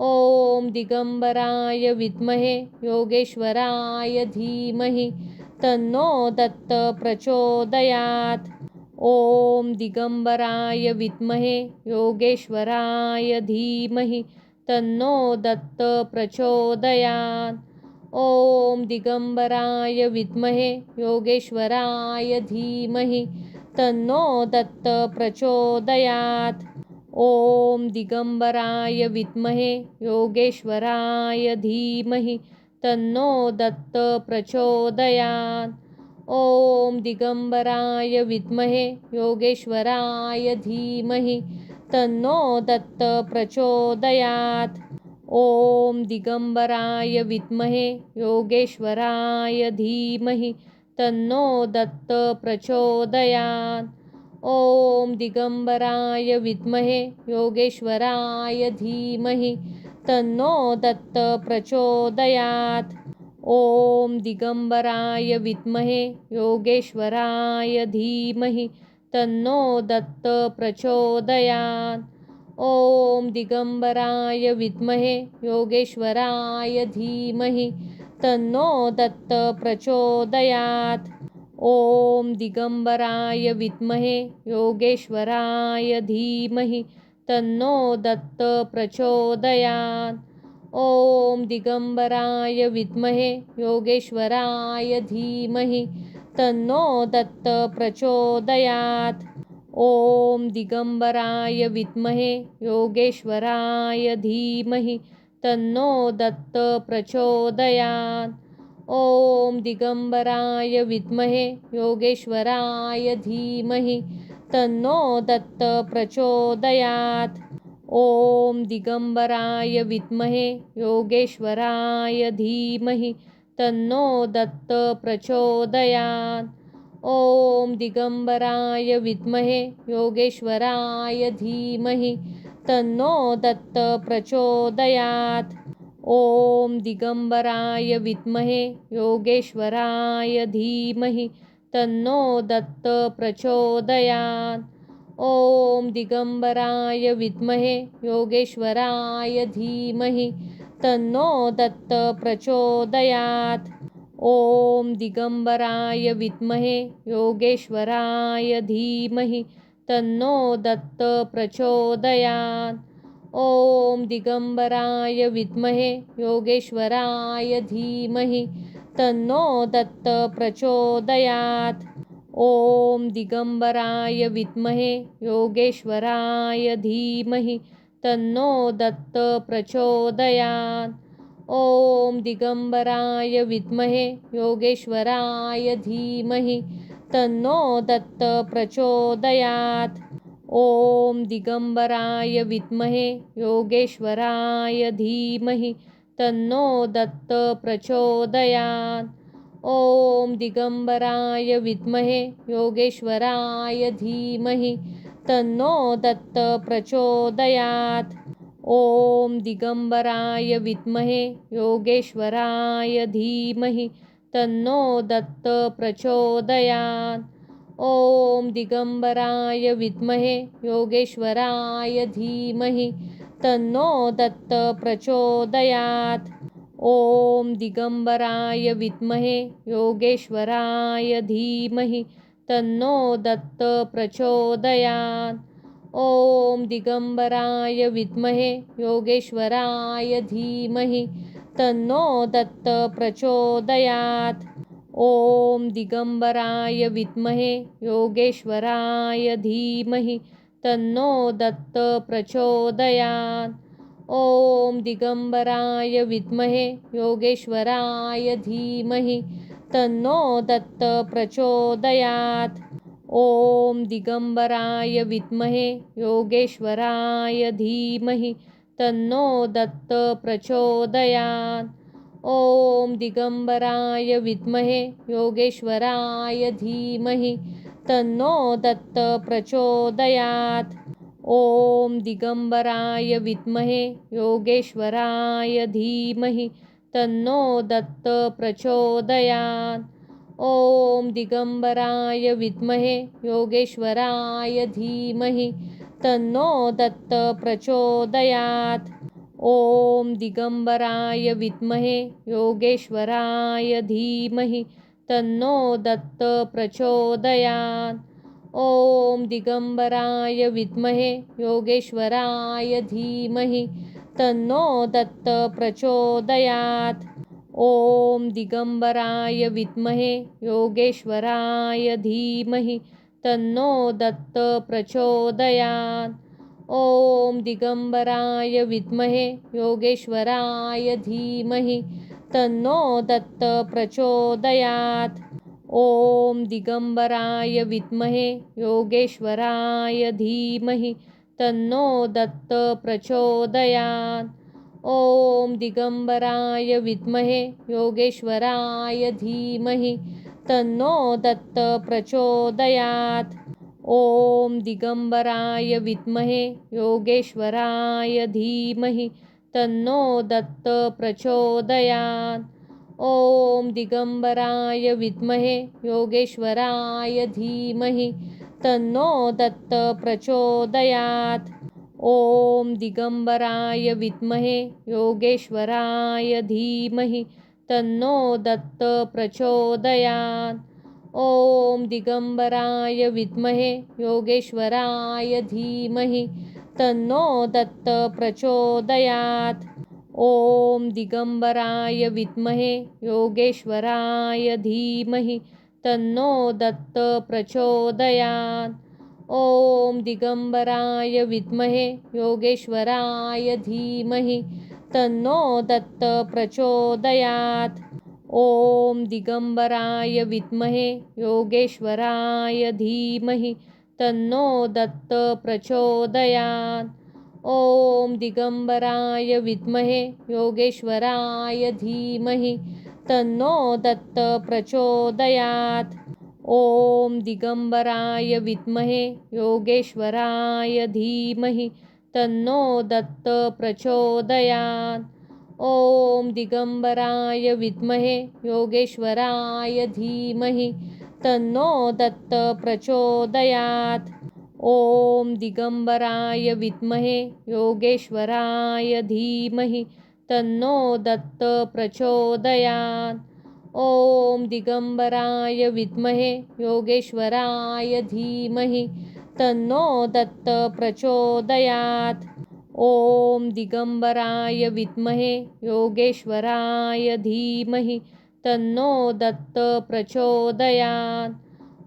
ॐ दिगंबराय विद्महे योगेश्वराय धीमहि तन्नो दत्त प्रचोदयात्। ॐ दिगंबराय विद्महे योगेश्वराय धीमहि तन्नो दत्त प्रचोदयात्। ॐ दिगंबराय विद्महे योगेश्वराय धीमहि तन्नो दत्त प्रचोदयात्। ॐ दिगंबराय विद्महे योगेश्वराय धीमहि तन्नो दत्त प्रचोदयात्। ॐ दिगंबराय विद्महे योगेश्वराय धीमहि तन्नो दत्त प्रचोदयात्। ॐ दिगंबराय विद्महे योगेश्वराय धीमहि तन्नो दत्त प्रचोदयात्। ॐ दिगंबराय विद्महे योगेश्वराय धीमहि तन्नो दत्त प्रचोदयात्। ॐ दिगंबराय विद्महे योगेश्वराय धीमहि तन्नो दत्त प्रचोदयात्। ॐ दिगंबराय विद्महे योगेश्वराय धीमहि तन्नो दत्त प्रचोदयात्। ॐ दिगंबराय विद्महे योगेश्वराय धीमहि तन्नो दत्त प्रचोदयात्। ॐ दिगंबराय विद्महे योगेश्वराय धीमहि तन्नो दत्त प्रचोदयात्। ॐ दिगंबराय विद्महे योगेश्वराय धीमहि तन्नो दत्त प्रचोदयात्। ॐ दिगंबराय विद्महे योगेश्वराय धीमहि तन्नो दत्त प्रचोदयात्। ॐ दिगंबराय विद्महे योगेश्वराय धीमहि तन्नो दत्त प्रचोदयात्। ॐ दिगंबराय विद्महे योगेश्वराय धीमहि तन्नो दत्त प्रचोदयात्। ॐ दिगंबराय विद्महे योगेश्वराय धीमहि तन्नो दत्त प्रचोदयात्। ॐ दिगंबराय विद्महे योगेश्वराय धीमहि तन्नो दत्त प्रचोदयात्। ॐ दिगंबराय विद्महे योगेश्वराय धीमहि तन्नो दत्त प्रचोदयात्। ॐ दिगंबराय विद्महे योगेश्वराय धीमहि तन्नो दत्त प्रचोदयात्। ॐ दिगंबराय विद्महे योगेश्वराय धीमहि तन्नो दत्त प्रचोदयात्। ॐ दिगंबराय विद्महे योगेश्वराय धीमहि तन्नो दत्त प्रचोदयात्। ॐ दिगंबराय विद्महे योगेश्वराय धीमहि तन्नो दत्त प्रचोदयात्। ॐ दिगंबराय विद्महे योगेश्वराय धीमहि तन्नो दत्त प्रचोदयात्। ॐ दिगंबराय विद्महे योगेश्वराय धीमहि तन्नो दत्त प्रचोदयात्। ॐ दिगंबराय विद्महे योगेश्वराय धीमहि तन्नो दत्त प्रचोदयात्। ॐ दिगंबराय विद्महे योगेश्वराय धीमहि तन्नो दत्त प्रचोदयात्। ॐ दिगंबराय विद्महे योगेश्वराय धीमहि तन्नो दत्त प्रचोदयात्। ॐ दिगंबराय विद्महे योगेश्वराय धीमहि तन्नो दत्त प्रचोदयात्। ॐ दिगंबराय विद्महे योगेश्वराय धीमहि तन्नो दत्त प्रचोदयात्। ॐ दिगंबराय विद्महे योगेश्वराय धीमहि तन्नो दत्त प्रचोदयात्। ॐ दिगंबराय विद्महे योगेश्वराय धीमहि तन्नो दत्त प्रचोदयात्। ॐ दिगंबराय विद्महे योगेश्वराय धीमहि तन्नो दत्त प्रचोदयात्। ॐ दिगंबराय विद्महे योगेश्वराय धीमहि तन्नो दत्त प्रचोदयात्। ॐ दिगंबराय विद्महे योगेश्वराय धीमहि तन्नो दत्त प्रचोदयात्। ॐ दिगंबराय विद्महे योगेश्वराय धीमहि तन्नो दत्त प्रचोदयात्। ॐ दिगंबराय विद्महे योगेश्वराय धीमहि तन्नो दत्त प्रचोदयात्। ॐ दिगंबराय विद्महे योगेश्वराय धीमहि तन्नो दत्त प्रचोदयात्। ॐ दिगंबराय विद्महे योगेश्वराय धीमहि तन्नो दत्त प्रचोदयात्। ॐ दिगंबराय विद्महे योगेश्वराय धीमहि तन्नो दत्त प्रचोदयात्। ॐ दिगंबराय विद्महे योगेश्वराय धीमहि तन्नो दत्त प्रचोदयात्। ॐ दिगंबराय विद्महे योगेश्वराय धीमहि तन्नो दत्त प्रचोदयात्। ॐ दिगंबराय विद्महे योगेश्वराय धीमहि तन्नो दत्त प्रचोदयात्। ॐ दिगंबराय विद्महे योगेश्वराय धीमहि तन्नो दत्त प्रचोदयात्। ॐ दिगंबराय विद्महे योगेश्वराय धीमहि तन्नो दत्त प्रचोदयात्। ॐ दिगंबराय विद्महे योगेश्वराय धीमहि तन्नो दत्त प्रचोदयात्। ॐ दिगंबराय विद्महे योगेश्वराय धीमहि तन्नो दत्त प्रचोदयात्। ॐ दिगंबराय विद्महे योगेश्वराय धीमहि तन्नो दत्त प्रचोदयात्। ॐ दिगंबराय विद्महे योगेश्वराय धीमहि तन्नो दत्त प्रचोदयात्। ॐ दिगंबराय विद्महे योगेश्वराय धीमहि तन्नो दत्त प्रचोदयात्। ॐ दिगंबराय विद्महे योगेश्वराय धीमहि तन्नो दत्त प्रचोदयात्। ॐ दिगंबराय विद्महे योगेश्वराय धीमहि तन्नो दत्त प्रचोदयात्। ॐ दिगंबराय विद्महे योगेश्वराय धीमहि तन्नो दत्त प्रचोदयात्।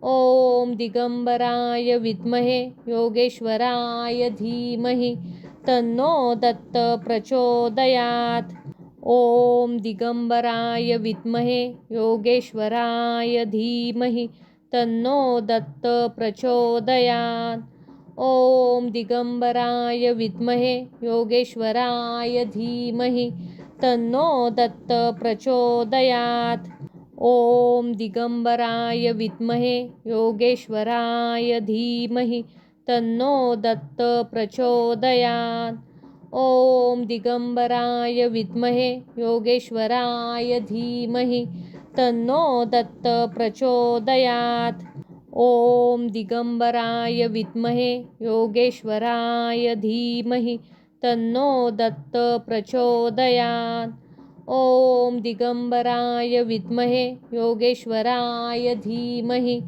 ॐ दिगंबराय विद्महे योगेश्वराय धीमहि तन्नो दत्त प्रचोदयात्। ॐ दिगंबराय विद्महे योगेश्वराय धीमहि तन्नो दत्त प्रचोदयात्। ॐ दिगंबराय विद्महे योगेश्वराय धीमहि तन्नो दत्त प्रचोदयात्। ॐ दिगंबराय विद्महे योगेश्वराय धीमहि तन्नो दत्त प्रचोदयात्। ॐ दिगंबराय विद्महे योगेश्वराय धीमहि तन्नो दत्त प्रचोदयात्। ॐ दिगंबराय विद्महे योगेश्वराय धीमहि तन्नो दत्त प्रचोदयात्। ॐ दिगंबराय विद्महे योगेश्वराय धीमहि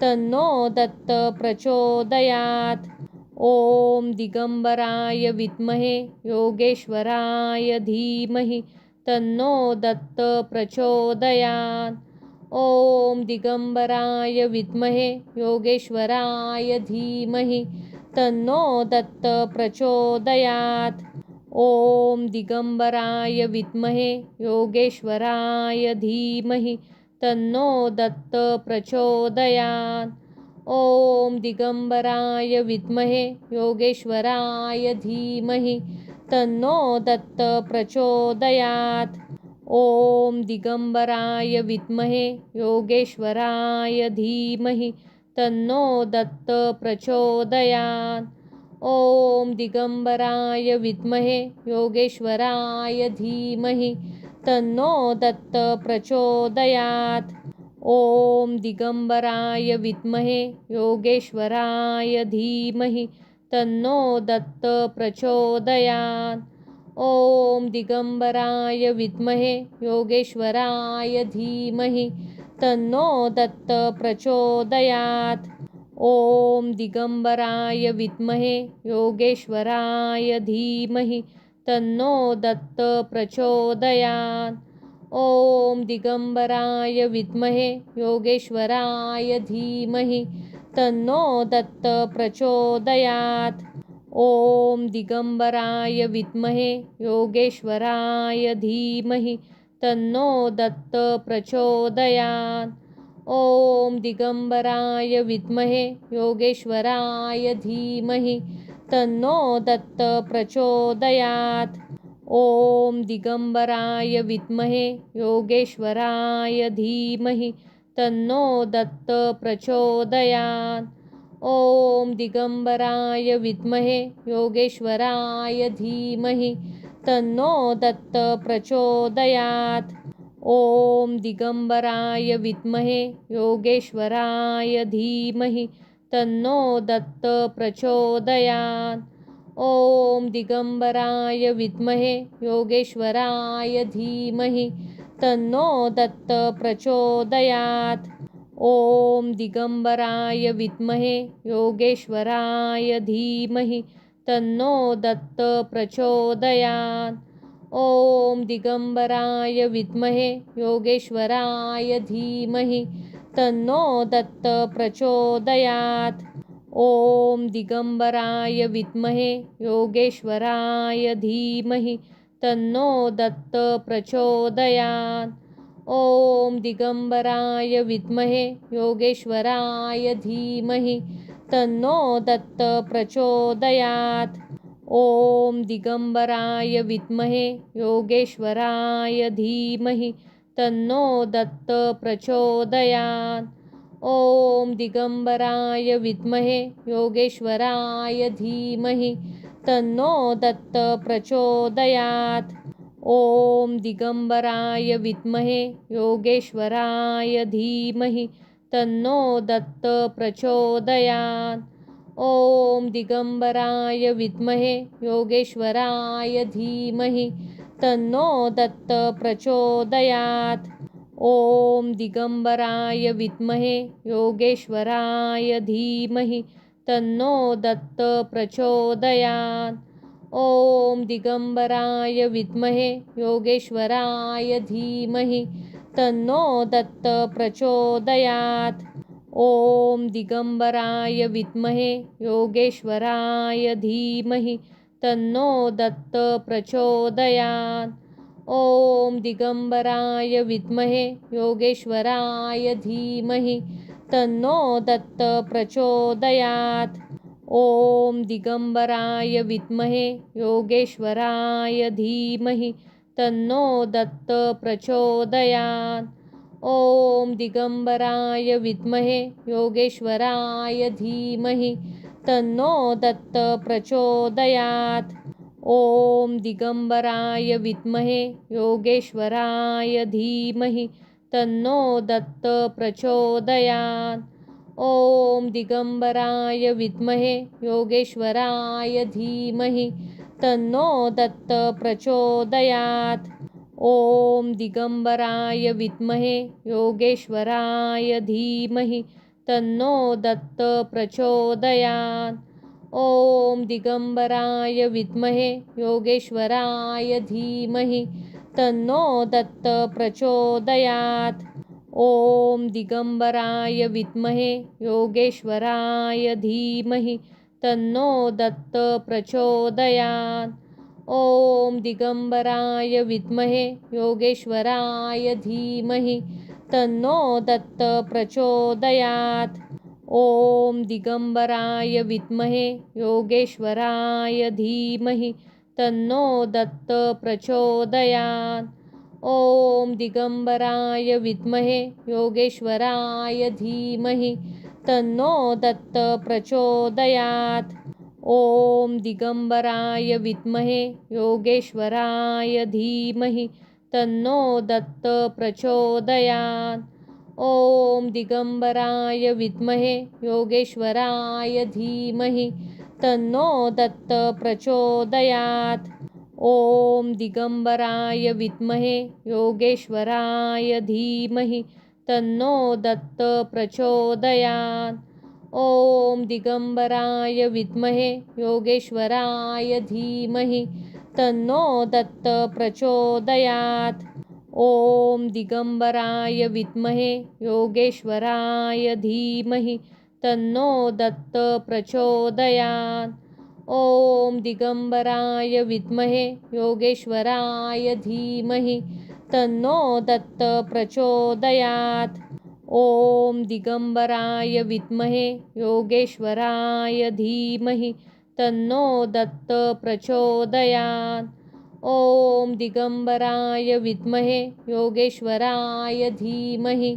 तन्नो दत्त प्रचोदयात्। ॐ दिगंबराय विद्महे योगेश्वराय धीमहि तन्नो दत्त प्रचोदयात्। ॐ दिगंबराय विद्महे योगेश्वराय धीमहि तन्नो दत्त प्रचोदयात्। ॐ दिगंबराय विद्महे योगेश्वराय धीमहि तन्नो दत्त प्रचोदयात्। ॐ दिगंबराय विद्महे योगेश्वराय धीमहि तन्नो दत्त प्रचोदयात्। ॐ दिगंबराय विद्महे योगेश्वराय धीमहि तन्नो दत्त प्रचोदयात्। ॐ दिगंबराय विद्महे योगेश्वराय धीमहि तन्नो दत्त प्रचोदयात्। ॐ दिगंबराय विद्महे योगेश्वराय धीमहि तन्नो दत्त प्रचोदयात्। ॐ दिगंबराय विद्महे योगेश्वराय धीमहि तन्नो दत्त प्रचोदयात्। ॐ दिगंबराय विद्महे योगेश्वराय धीमहि तन्नो दत्त प्रचोदयात्। ॐ दिगंबराय विद्महे योगेश्वराय धीमहि तन्नो दत्त प्रचोदयात्। ॐ दिगंबराय विद्महे योगेश्वराय धीमहि तन्नो दत्त प्रचोदयात्। ॐ दिगंबराय विद्महे योगेश्वराय धीमहि तन्नो दत्त प्रचोदयात्। ॐ दिगंबराय विद्महे योगेश्वराय धीमहि तन्नो दत्त प्रचोदयात्। ॐ दिगंबराय विद्महे योगेश्वराय धीमहि तन्नो दत्त प्रचोदयात्। ॐ दिगंबराय विद्महे योगेश्वराय धीमहि तन्नो दत्त प्रचोदयात्। ॐ दिगंबराय विद्महे योगेश्वराय धीमहि तन्नो दत्त प्रचोदयात्। ॐ दिगंबराय विद्महे योगेश्वराय धीमहि तन्नो दत्त प्रचोदयात्। ॐ दिगंबराय विद्महे योगेश्वराय धीमहि तन्नो दत्त प्रचोदयात्। ॐ दिगंबराय विद्महे योगेश्वराय धीमहि तन्नो दत्त प्रचोदयात्। ॐ दिगंबराय विद्महे योगेश्वराय धीमहि तन्नो दत्त प्रचोदयात्। ॐ दिगंबराय विद्महे योगेश्वराय धीमहि तन्नो दत्त प्रचोदयात्। ॐ दिगंबराय विद्महे योगेश्वराय धीमहि तन्नो दत्त प्रचोदयात्। ॐ दिगंबराय विद्महे योगेश्वराय धीमहि तन्नो दत्त प्रचोदयात्। ॐ दिगंबराय विद्महे योगेश्वराय धीमहि तन्नो दत्त प्रचोदयात्। ॐ दिगंबराय विद्महे योगेश्वराय धीमहि तन्नो दत्त प्रचोदयात्। ॐ दिगंबराय विद्महे योगेश्वराय धीमहि तन्नो दत्त प्रचोदयात्। ॐ दिगंबराय विद्महे योगेश्वराय धीमहि तन्नो दत्त प्रचोदयात्। ॐ दिगंबराय विद्महे योगेश्वराय धीमहि तन्नो दत्त प्रचोदयात्। ॐ दिगंबराय विद्महे योगेश्वराय धीमहि तन्नो दत्त प्रचोदयात्। ॐ दिगंबराय विद्महे योगेश्वराय धीमहि तन्नो दत्त प्रचोदयात्। ॐ दिगंबराय विद्महे योगेश्वराय धीमहि तन्नो दत्त प्रचोदयात्। ॐ दिगंबराय विद्महे योगेश्वराय धीमहि तन्नो दत्त प्रचोदयात्। ॐ दिगंबराय विद्महे योगेश्वराय धीमहि तन्नो दत्त प्रचोदयात्। ॐ दिगंबराय विद्महे योगेश्वराय धीमहि तन्नो दत्त प्रचोदयात्। ॐ दिगंबराय विद्महे योगेश्वराय धीमहि तन्नो दत्त प्रचोदयात्। ॐ दिगंबराय विद्महे योगेश्वराय धीमहि तन्नो दत्त प्रचोदयात्। ॐ दिगंबराय विद्महे योगेश्वराय धीमहि तन्नो दत्त प्रचोदयात्। ॐ दिगंबराय विद्महे योगेश्वराय धीमहि तन्नो दत्त प्रचोदयात्। ॐ दिगंबराय विद्महे योगेश्वराय धीमहि तन्नो दत्त प्रचोदयात्। ॐ दिगंबराय विद्महे योगेश्वराय धीमहि तन्नो दत्त प्रचोदयात्। ॐ दिगंबराय विद्महे योगेश्वराय धीमहि तन्नो दत्त प्रचोदयात्। ॐ दिगंबराय विद्महे योगेश्वराय धीमहि तन्नो दत्त प्रचोदयात्। ॐ दिगंबराय विद्महे योगेश्वराय धीमहि तन्नो दत्त प्रचोदयात्। ॐ दिगंबराय विद्महे योगेश्वराय धीमहि तन्नो दत्त प्रचोदयात्। ॐ दिगंबराय विद्महे योगेश्वराय धीमहि तन्नो दत्त प्रचोदयात्। ॐ दिगंबराय विद्महे योगेश्वराय धीमहि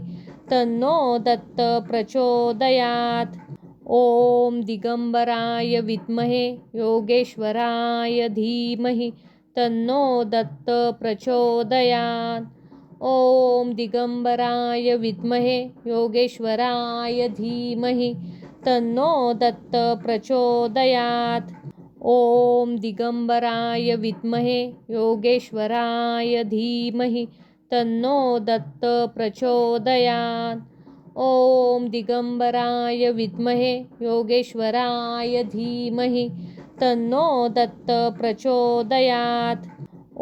तन्नो दत्त प्रचोदयात्। ॐ दिगंबराय विद्महे योगेश्वराय धीमहि तन्नो दत्त प्रचोदयात्। ॐ दिगंबराय विद्महे योगेश्वराय धीमहि तन्नो दत्त प्रचोदयात्। ॐ दिगंबराय विद्महे योगेश्वराय धीमहि तन्नो दत्त प्रचोदयात्। ॐ दिगंबराय विद्महे योगेश्वराय धीमहि तन्नो दत्त प्रचोदयात्।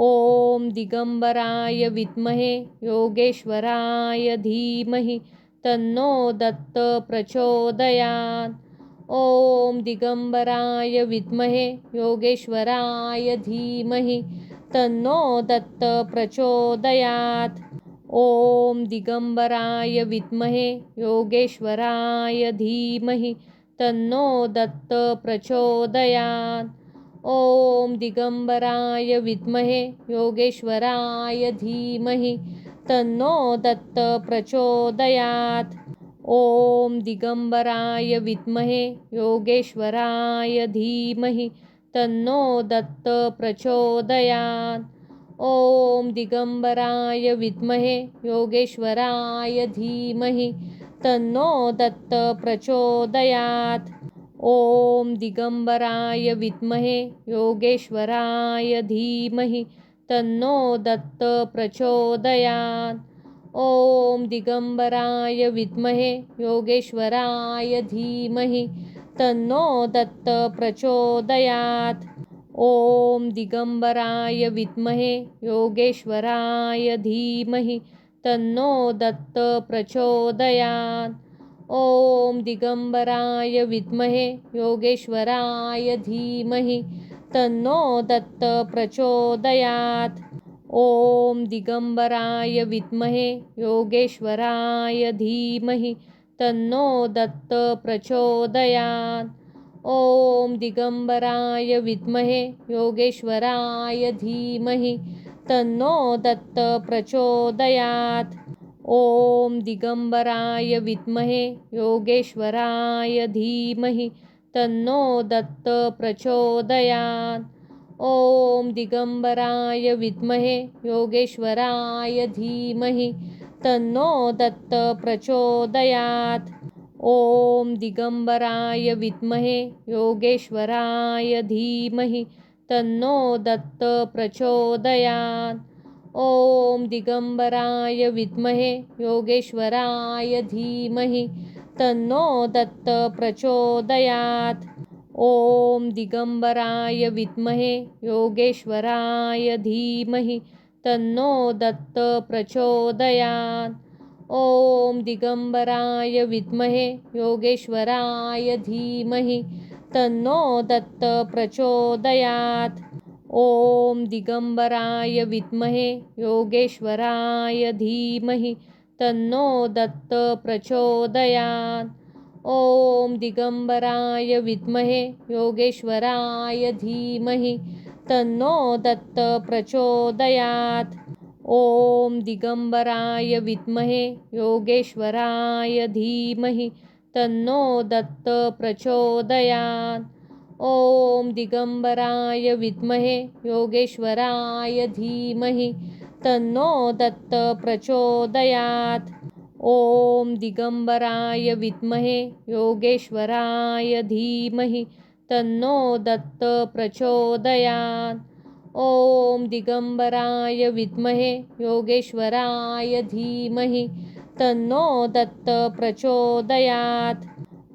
ॐ दिगंबराय विद्महे योगेश्वराय धीमहि तन्नो दत्त प्रचोदयात्। ॐ दिगंबराय विद्महे योगेश्वराय धीमहि तन्नो दत्त प्रचोदयात्। ॐ दिगंबराय विद्महे योगेश्वराय धीमहि तन्नो दत्त प्रचोदयात्। ॐ दिगंबराय विद्महे योगेश्वराय धीमहि तन्नो दत्त प्रचोदयात्। ॐ दिगंबराय विद्महे योगेश्वराय धीमहि तन्नो दत्त प्रचोदयात्। ॐ दिगंबराय विद्महे योगेश्वराय धीमहि तन्नो दत्त प्रचोदयात्। ॐ दिगंबराय विद्महे योगेश्वराय धीमहि तन्नो दत्त प्रचोदयात्। ॐ दिगंबराय विद्महे योगेश्वराय धीमहि तन्नो दत्त प्रचोदयात्। ॐ दिगंबराय विद्महे योगेश्वराय धीमहि तन्नो दत्त प्रचोदयात्। ॐ दिगंबराय विद्महे योगेश्वराय धीमहि तन्नो दत्त प्रचोदयात्। ॐ दिगंबराय विद्महे योगेश्वराय धीमहि तन्नो दत्त प्रचोदयात्। ॐ दिगंबराय विद्महे योगेश्वराय धीमहि तन्नो दत्त प्रचोदयात्। ॐ दिगंबराय विद्महे योगेश्वराय धीमहि तन्नो दत्त प्रचोदयात्। ॐ दिगंबराय विद्महे योगेश्वराय धीमहि तन्नो दत्त प्रचोदयात्। ॐ दिगंबराय विद्महे योगेश्वराय धीमहि तन्नो दत्त प्रचोदयात्। ॐ दिगंबराय विद्महे योगेश्वराय धीमहि तन्नो दत्त प्रचोदयात्। ॐ दिगंबराय विद्महे योगेश्वराय धीमहि तन्नो दत्त प्रचोदयात्। ॐ दिगंबराय विद्महे योगेश्वराय धीमहि तन्नो दत्त प्रचोदयात्। ॐ दिगंबराय विद्महे योगेश्वराय धीमहि तन्नो दत्त प्रचोदयात्। ॐ दिगंबराय विद्महे योगेश्वराय धीमहि तन्नो दत्त प्रचोदयात्। ॐ दिगंबराय विद्महे योगेश्वराय धीमहि तन्नो दत्त प्रचोदयात्। ॐ दिगंबराय विद्महे योगेश्वराय धीमहि तन्नो दत्त प्रचोदयात्। ॐ दिगंबराय विद्महे योगेश्वराय धीमहि तन्नो दत्त प्रचोदयात्। ॐ दिगंबराय विद्महे योगेश्वराय धीमहि तन्नो दत्त प्रचोदयात्।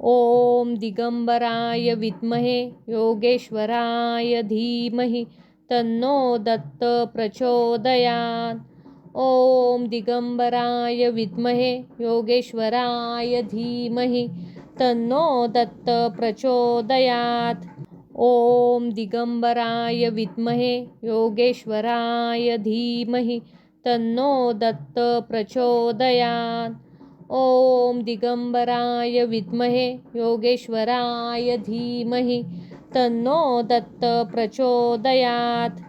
ॐ दिगंबराय विद्महे योगेश्वराय धीमहि तन्नो दत्त प्रचोदयात्। ॐ दिगंबराय विद्महे योगेश्वराय धीमहि तन्नो दत्त प्रचोदयात्। ॐ दिगंबराय विद्महे योगेश्वराय धीमहि तन्नो दत्त प्रचोदयात्। ॐ दिगंबराय विद्महे योगेश्वराय धीमहि तन्नो दत्त प्रचोदयात्।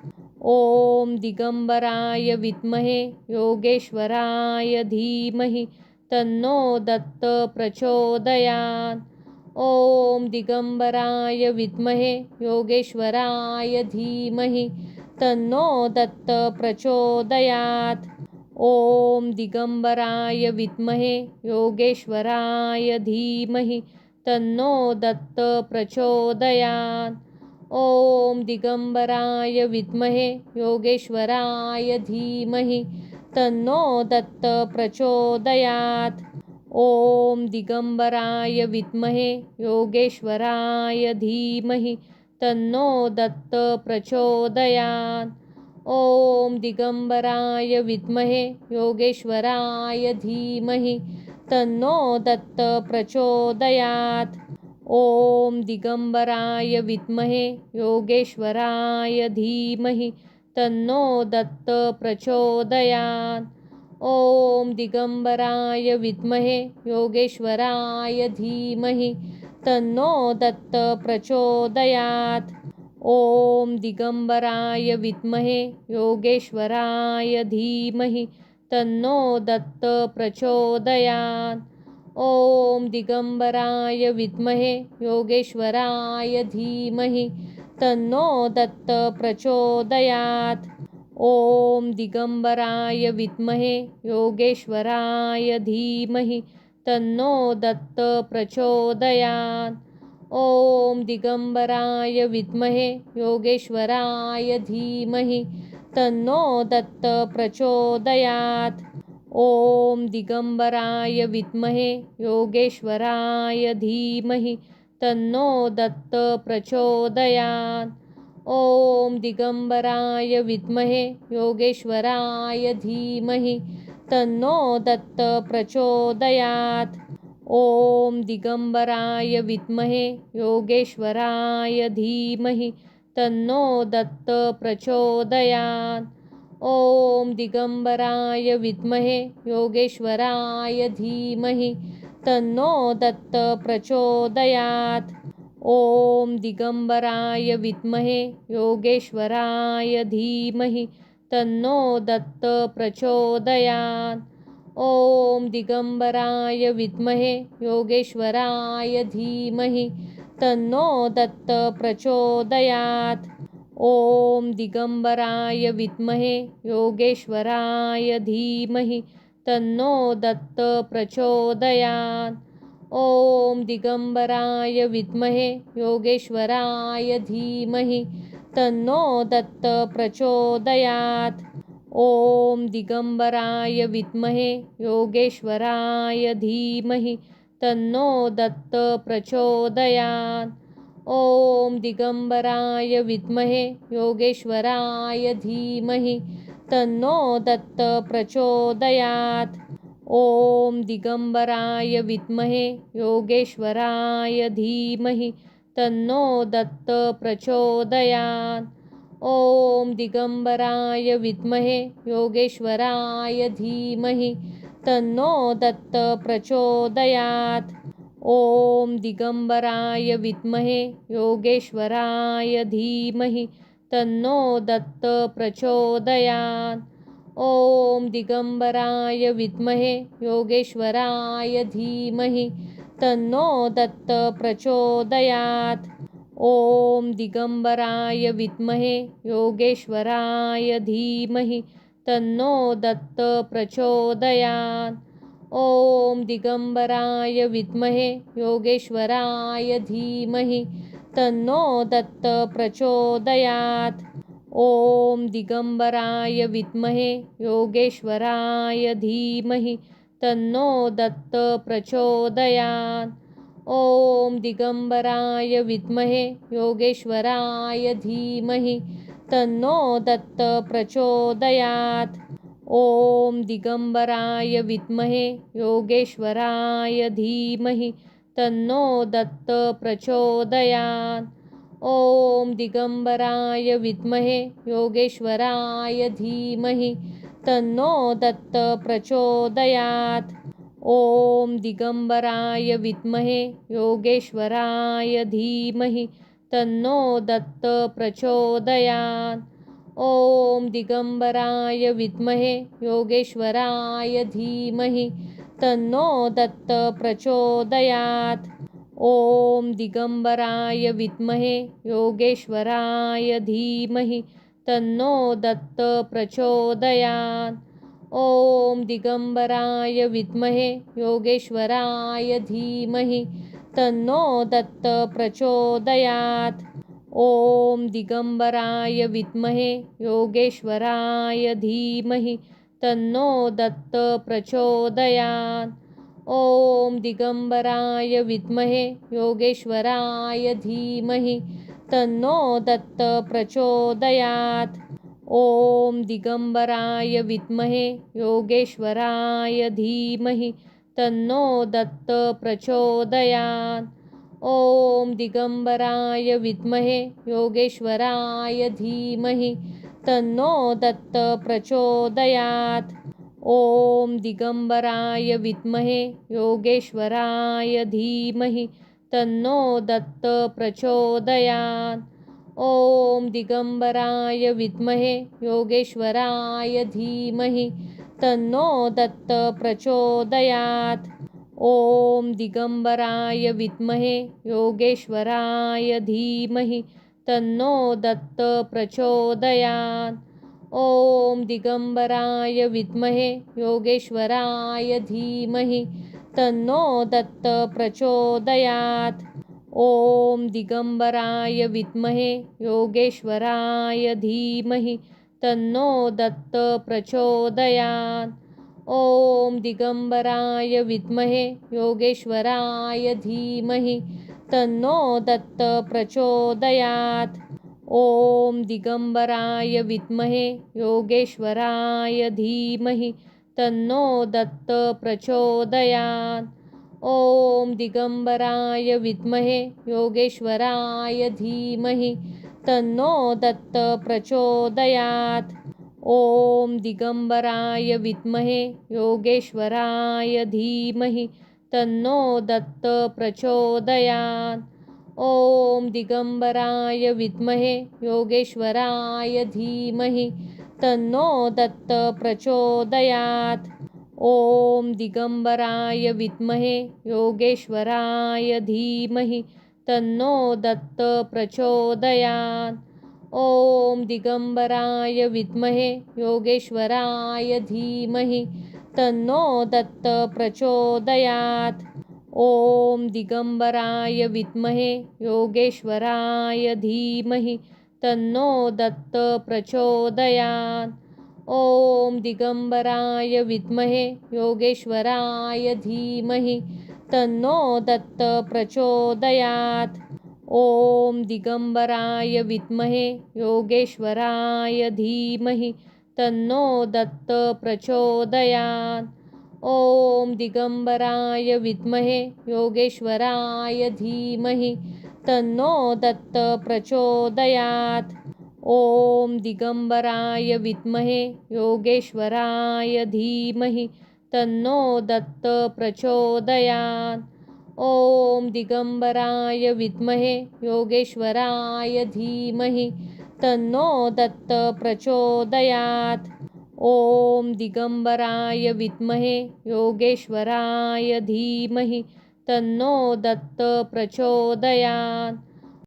ॐ दिगंबराय विद्महे योगेश्वराय धीमहि तन्नो दत्त प्रचोदयात्। ॐ दिगंबराय विद्महे योगेश्वराय धीमहि तन्नो दत्त प्रचोदयात्। ॐ दिगंबराय विद्महे योगेश्वराय धीमहि तन्नो दत्त प्रचोदयात्। ॐ दिगंबराय विद्महे योगेश्वराय धीमहि तन्नो दत्त प्रचोदयात्। ॐ दिगंबराय विद्महे योगेश्वराय धीमहि तन्नो दत्त प्रचोदयात्। ॐ दिगंबराय विद्महे योगेश्वराय धीमहि तन्नो दत्त प्रचोदयात्। ॐ दिगंबराय विद्महे योगेश्वराय धीमहि तन्नो दत्त प्रचोदयात्। ॐ दिगंबराय विद्महे योगेश्वराय धीमहि तन्नो दत्त प्रचोदयात्। ॐ दिगंबराय विद्महे योगेश्वराय धीमहि तन्नो दत्त प्रचोदयात्। ॐ दिगंबराय विद्महे योगेश्वराय धीमहि तन्नो दत्त प्रचोदयात्। ॐ दिगंबराय विद्महे योगेश्वराय धीमहि तन्नो दत्त प्रचोदयात्। ॐ दिगंबराय विद्महे योगेश्वराय धीमहि तन्नो दत्त प्रचोदयात्। ॐ दिगंबराय विद्महे योगेश्वराय धीमहि तन्नो दत्त प्रचोदयात्। ॐ दिगंबराय विद्महे योगेश्वराय धीमहि तन्नो दत्त प्रचोदयात्। ॐ दिगंबराय विद्महे योगेश्वराय धीमहि तन्नो दत्त प्रचोदयात्। ॐ दिगंबराय विद्महे योगेश्वराय धीमहि तन्नो दत्त प्रचोदयात्। ॐ दिगंबराय विद्महे योगेश्वराय धीमहि तन्नो दत्त प्रचोदयात्। ॐ दिगंबराय विद्महे योगेश्वराय धीमहि तन्नो दत्त प्रचोदयात्। ॐ दिगंबराय विद्महे योगेश्वराय धीमहि तन्नो दत्त प्रचोदयात्। ॐ दिगंबराय विद्महे योगेश्वराय धीमहि तन्नो दत्त प्रचोदयात्। ॐ दिगंबराय विद्महे योगेश्वराय धीमहि तन्नो दत्त प्रचोदयात्। ॐ दिगंबराय विद्महे योगेश्वराय धीमहि तन्नो दत्त प्रचोदयात्। ॐ दिगंबराय विद्महे योगेश्वराय धीमहि तन्नो दत्त प्रचोदयात्। ॐ दिगंबराय विद्महे योगेश्वराय धीमहि तन्नो दत्त प्रचोदयात्। ॐ दिगंबराय विद्महे योगेश्वराय धीमहि तन्नो दत्त प्रचोदयात्। ॐ दिगंबराय विद्महे योगेश्वराय धीमहि तन्नो दत्त प्रचोदयात्। ॐ दिगंबराय विद्महे योगेश्वराय धीमहि तन्नो दत्त प्रचोदयात्। ॐ दिगंबराय विद्महे योगेश्वराय धीमहि तन्नो दत्त प्रचोदयात्। ॐ दिगंबराय विद्महे योगेश्वराय धीमहि तन्नो दत्त प्रचोदयात्। ॐ दिगंबराय विद्महे योगेश्वराय धीमहि तन्नो दत्त प्रचोदयात्। ॐ दिगंबराय विद्महे योगेश्वराय धीमहि तन्नो दत्त प्रचोदयात्। ॐ दिगंबराय विद्महे योगेश्वराय धीमहि तन्नो दत्त प्रचोदयात्। ॐ दिगंबराय विद्महे योगेश्वराय धीमहि तन्नो दत्त प्रचोदयात्। ॐ दिगंबराय विद्महे योगेश्वराय धीमहि तन्नो दत्त प्रचोदयात्। ॐ दिगंबराय विद्महे योगेश्वराय धीमहि तन्नो दत्त प्रचोदयात्। ॐ दिगंबराय विद्महे योगेश्वराय धीमहि तन्नो दत्त प्रचोदयात्। ॐ दिगंबराय विद्महे योगेश्वराय धीमहि तन्नो दत्त प्रचोदयात्। ॐ दिगंबराय विद्महे योगेश्वराय धीमहि तन्नो दत्त प्रचोदयात्। ॐ दिगंबराय विद्महे योगेश्वराय धीमहि तन्नो दत्त प्रचोदयात्। ॐ दिगंबराय विद्महे योगेश्वराय धीमहि तन्नो दत्त प्रचोदयात्। ॐ दिगंबराय विद्महे योगेश्वराय धीमहि तन्नो दत्त प्रचोदयात्। ॐ दिगंबराय विद्महे योगेश्वराय धीमहि तन्नो दत्त प्रचोदयात्। ॐ दिगंबराय विद्महे योगेश्वराय धीमहि तन्नो दत्त प्रचोदयात्। ॐ दिगंबराय विद्महे योगेश्वराय धीमहि तन्नो दत्त प्रचोदयात्। ॐ दिगंबराय विद्महे योगेश्वराय धीमहि तन्नो दत्त प्रचोदयात्। ॐ दिगंबराय विद्महे योगेश्वराय धीमहि तन्नो दत्त प्रचोदयात्। ॐ दिगंबराय विद्महे योगेश्वराय धीमहि तन्नो दत्त प्रचोदयात्। ॐ दिगंबराय विद्महे योगेश्वराय धीमहि तन्नो दत्त प्रचोदयात्। ॐ दिगंबराय विद्महे योगेश्वराय धीमहि तन्नो दत्त प्रचोदयात्। ॐ दिगंबराय विद्महे योगेश्वराय धीमहि तन्नो दत्त प्रचोदयात्। ॐ दिगंबराय विद्महे योगेश्वराय धीमहि तन्नो दत्त प्रचोदयात्। ॐ दिगंबराय विद्महे योगेश्वराय धीमहि तन्नो दत्त प्रचोदयात्। ॐ दिगंबराय विद्महे योगेश्वराय धीमहि तन्नो दत्त प्रचोदयात्। ॐ दिगंबराय विद्महे योगेश्वराय धीमहि तन्नो दत्त प्रचोदयात्। ॐ दिगंबराय विद्महे योगेश्वराय धीमहि तन्नो दत्त प्रचोदयात्। ॐ दिगंबराय विद्महे योगेश्वराय धीमहि तन्नो दत्त प्रचोदयात्। ॐ दिगंबराय विद्महे योगेश्वराय धीमहि तन्नो दत्त प्रचोदयात्। ॐ दिगंबराय विद्महे योगेश्वराय धीमहि तन्नो दत्त प्रचोदयात्। ॐ दिगंबराय विद्महे योगेश्वराय धीमहि तन्नो दत्त प्रचोदयात्।